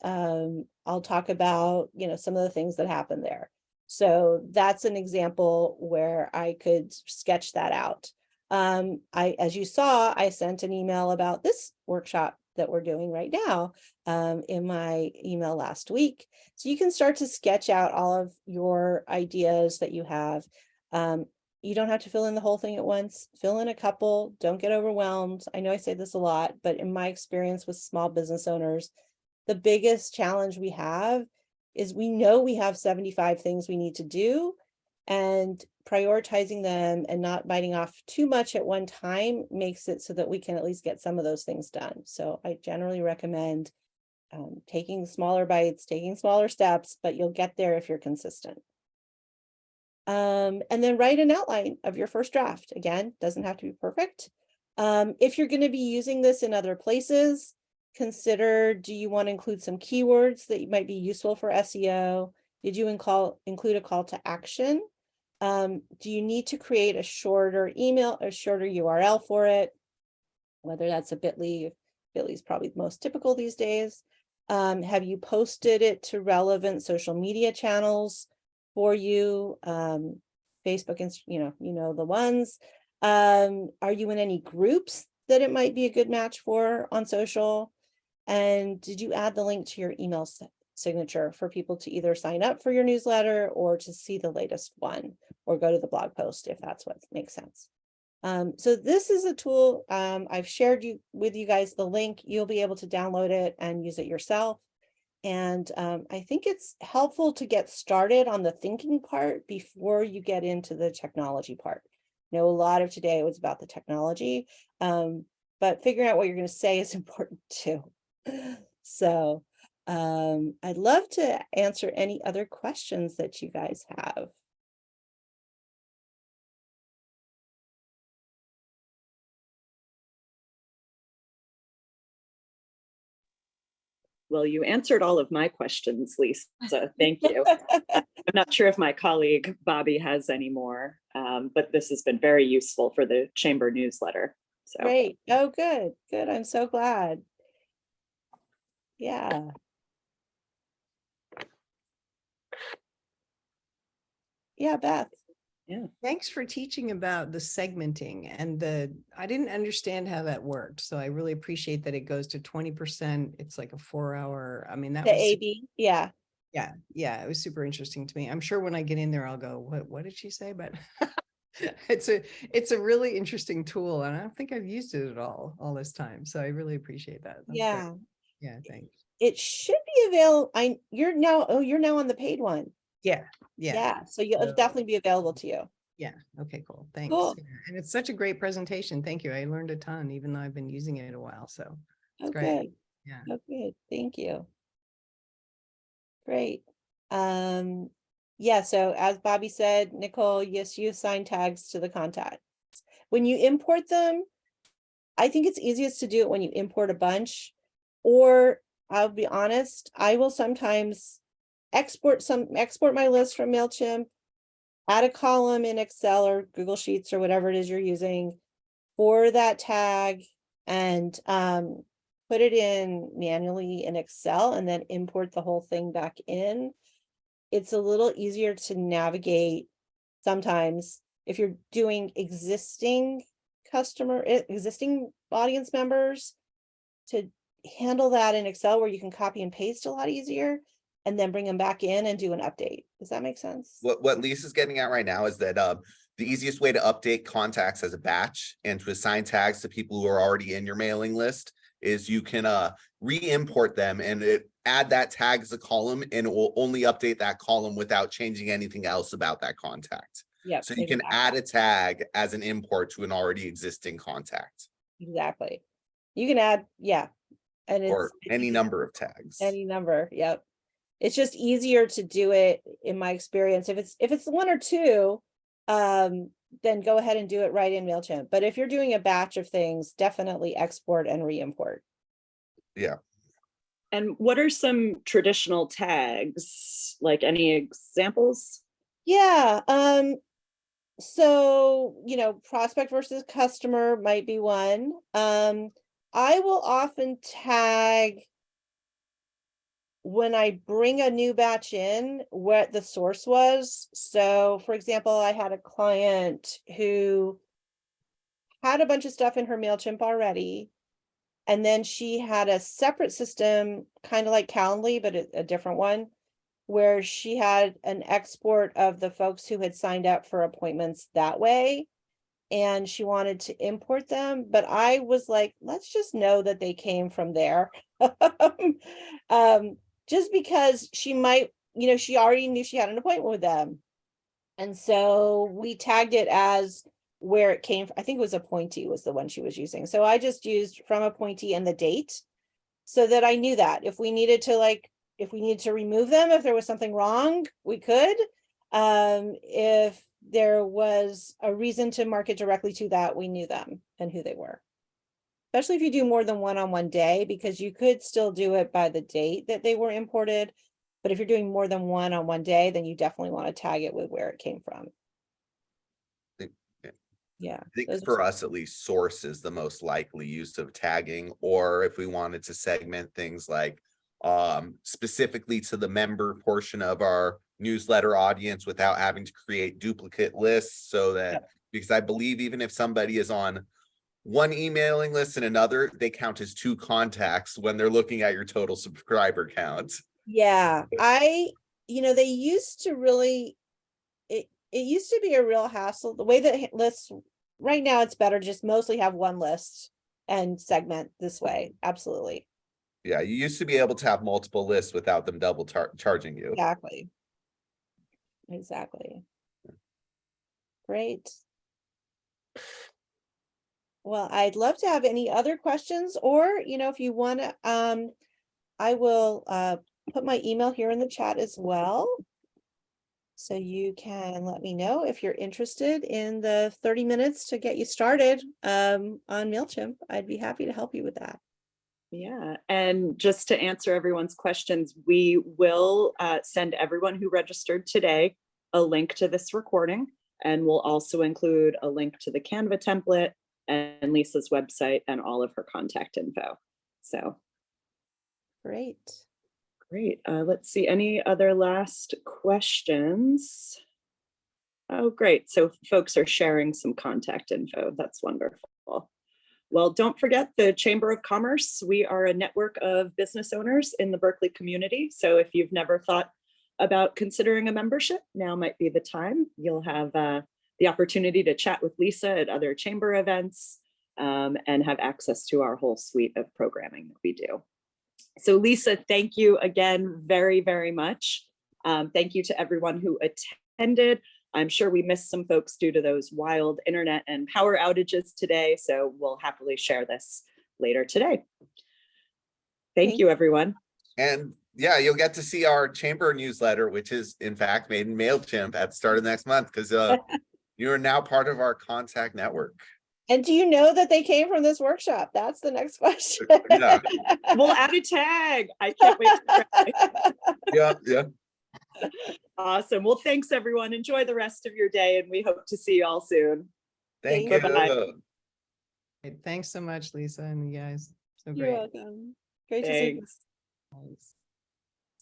Speaker 1: I'll talk about, some of the things that happened there. So that's an example where I could sketch that out. As you saw, I sent an email about this workshop that we're doing right now in my email last week. So you can start to sketch out all of your ideas that you have. You don't have to fill in the whole thing at once. Fill in a couple. Don't get overwhelmed. I know I say this a lot, but in my experience with small business owners, the biggest challenge we have is we know we have 75 things we need to do, and prioritizing them and not biting off too much at one time makes it so that we can at least get some of those things done. So I generally recommend taking smaller bites, taking smaller steps, but you'll get there if you're consistent. And then write an outline of your first draft. Again, doesn't have to be perfect. If you're going to be using this in other places, consider, do you want to include some keywords that might be useful for SEO? Did you include a call to action? Do you need to create a shorter email, a shorter URL for it? Whether that's a bit.ly, bit.ly is probably the most typical these days. Have you posted it to relevant social media channels for you? Facebook, and the ones. Are you in any groups that it might be a good match for on social? And did you add the link to your email signature for people to either sign up for your newsletter or to see the latest one, or go to the blog post if that's what makes sense? So this is a tool. I've shared with you guys the link. You'll be able to download it and use it yourself. And I think it's helpful to get started on the thinking part before you get into the technology part. A lot of today was about the technology, but figuring out what you're going to say is important too. So I'd love to answer any other questions that you guys have.
Speaker 3: Well, you answered all of my questions, Lisa. Thank you. I'm not sure if my colleague Bobby has any more, but this has been very useful for the chamber newsletter. So.
Speaker 1: Great. Oh, good. Good. I'm so glad. Yeah. Yeah, Beth.
Speaker 3: Yeah.
Speaker 5: Thanks for teaching about the segmenting and I didn't understand how that worked. So I really appreciate that it goes to 20%. It's like a 4-hour. I mean, that
Speaker 1: The
Speaker 5: was
Speaker 1: AB. Yeah.
Speaker 5: Yeah, it was super interesting to me. I'm sure when I get in there, I'll go, what did she say? But it's a really interesting tool, and I don't think I've used it at all this time. So I really appreciate that. That's great.
Speaker 1: Yeah,
Speaker 5: Yeah, thanks.
Speaker 1: it should be available. You're now on the paid one.
Speaker 5: Yeah.
Speaker 1: Yeah, so you'll
Speaker 5: So-
Speaker 1: definitely be available to you.
Speaker 5: Yeah. Okay, cool. Thanks.
Speaker 1: Cool.
Speaker 5: Yeah, and it's such a great presentation. Thank you. I learned a ton, even though I've been using it a while. So it's
Speaker 1: Oh,
Speaker 5: great.
Speaker 1: good.
Speaker 5: Yeah.
Speaker 1: Oh, good. Thank you. Great. Yeah, so as Bobby said, Nicole, yes, you assign tags to the contacts. When you import them, I think it's easiest to do it when you import a bunch, or I'll be honest, I will sometimes export my list from Mailchimp, add a column in Excel or Google Sheets or whatever it is you're using for that tag, and put it in manually in Excel and then import the whole thing back in. It's a little easier to navigate sometimes if you're doing existing audience members, to handle that in Excel where you can copy and paste a lot easier and then bring them back in and do an update. Does that make sense?
Speaker 6: What Lisa's getting at right now is that the easiest way to update contacts as a batch and to assign tags to people who are already in your mailing list is you can re-import them and add that tag as a column, and it will only update that column without changing anything else about that contact.
Speaker 1: Yeah.
Speaker 6: So you can add a tag as an import to an already existing contact.
Speaker 1: Exactly. You can add, yeah. And
Speaker 6: Or
Speaker 1: it's
Speaker 6: any number of tags.
Speaker 1: any number. Yep. It's just easier to do it in my experience. If it's one or two, then go ahead and do it right in Mailchimp. But if you're doing a batch of things, definitely export and re-import.
Speaker 6: Yeah.
Speaker 3: And what are some traditional tags? Like any examples?
Speaker 1: Yeah. So, prospect versus customer might be one. I will often tag when I bring a new batch in what the source was. So for example, I had a client who had a bunch of stuff in her Mailchimp already. And then she had a separate system, kind of like Calendly, but a different one, where she had an export of the folks who had signed up for appointments that way. And she wanted to import them, but I was like, let's just know that they came from there. Just because she might, she already knew she had an appointment with them. And so we tagged it as where it came from. I think it was appointee was the one she was using. So I just used from appointee and the date so that I knew that if we needed to remove them, if there was something wrong, we could. If there was a reason to mark it directly to that, we knew them and who they were. Especially if you do more than one on one day, because you could still do it by the date that they were imported. But if you're doing more than one on one day, then you definitely want to tag it with where it came from. Yeah.
Speaker 6: I think for us, at least, source is the most likely use of tagging, or if we wanted to segment things like specifically to the member portion of our newsletter audience without having to create duplicate lists, so that because I believe even if somebody is on one emailing list and another, they count as two contacts when they're looking at your total subscriber count.
Speaker 1: Yeah, they used to really, it used to be a real hassle. The way that lists right now, it's better just mostly have one list and segment this way. Absolutely.
Speaker 6: Yeah, you used to be able to have multiple lists without them double charging you.
Speaker 1: Exactly. Great. Well, I'd love to have any other questions, or, if you want to, I will put my email here in the chat as well. So you can let me know if you're interested in the 30 minutes to get you started on Mailchimp. I'd be happy to help you with that.
Speaker 3: Yeah, and just to answer everyone's questions, we will send everyone who registered today a link to this recording, and we'll also include a link to the Canva template and Lisa's website and all of her contact info. So
Speaker 1: great.
Speaker 3: Let's see, any other last questions? Oh, great. So folks are sharing some contact info. That's wonderful. Well, don't forget the Chamber of Commerce. We are a network of business owners in the Berkeley community. So if you've never thought about considering a membership, now might be the time. You'll have the opportunity to chat with Lisa at other chamber events and have access to our whole suite of programming that we do. So Lisa, thank you again very, very much. Thank you to everyone who attended. I'm sure we missed some folks due to those wild internet and power outages today, so we'll happily share this later today. Thank you, everyone.
Speaker 6: And yeah, you'll get to see our chamber newsletter, which is in fact made in Mailchimp at the start of next month, because you are now part of our contact network.
Speaker 1: And do you know that they came from this workshop? That's the next question.
Speaker 6: Yeah.
Speaker 3: We'll add a tag. I can't wait to try.
Speaker 6: Yeah.
Speaker 3: Awesome. Well, thanks everyone. Enjoy the rest of your day, and we hope to see you all soon.
Speaker 6: Thank
Speaker 1: Thank
Speaker 6: you.
Speaker 3: you.
Speaker 5: Thanks so much, Lisa, and you guys. So
Speaker 1: You're
Speaker 5: great.
Speaker 1: welcome. Great to see you.
Speaker 3: Thanks.
Speaker 5: Nice.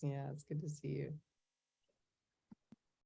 Speaker 5: Yeah, it's good to see you.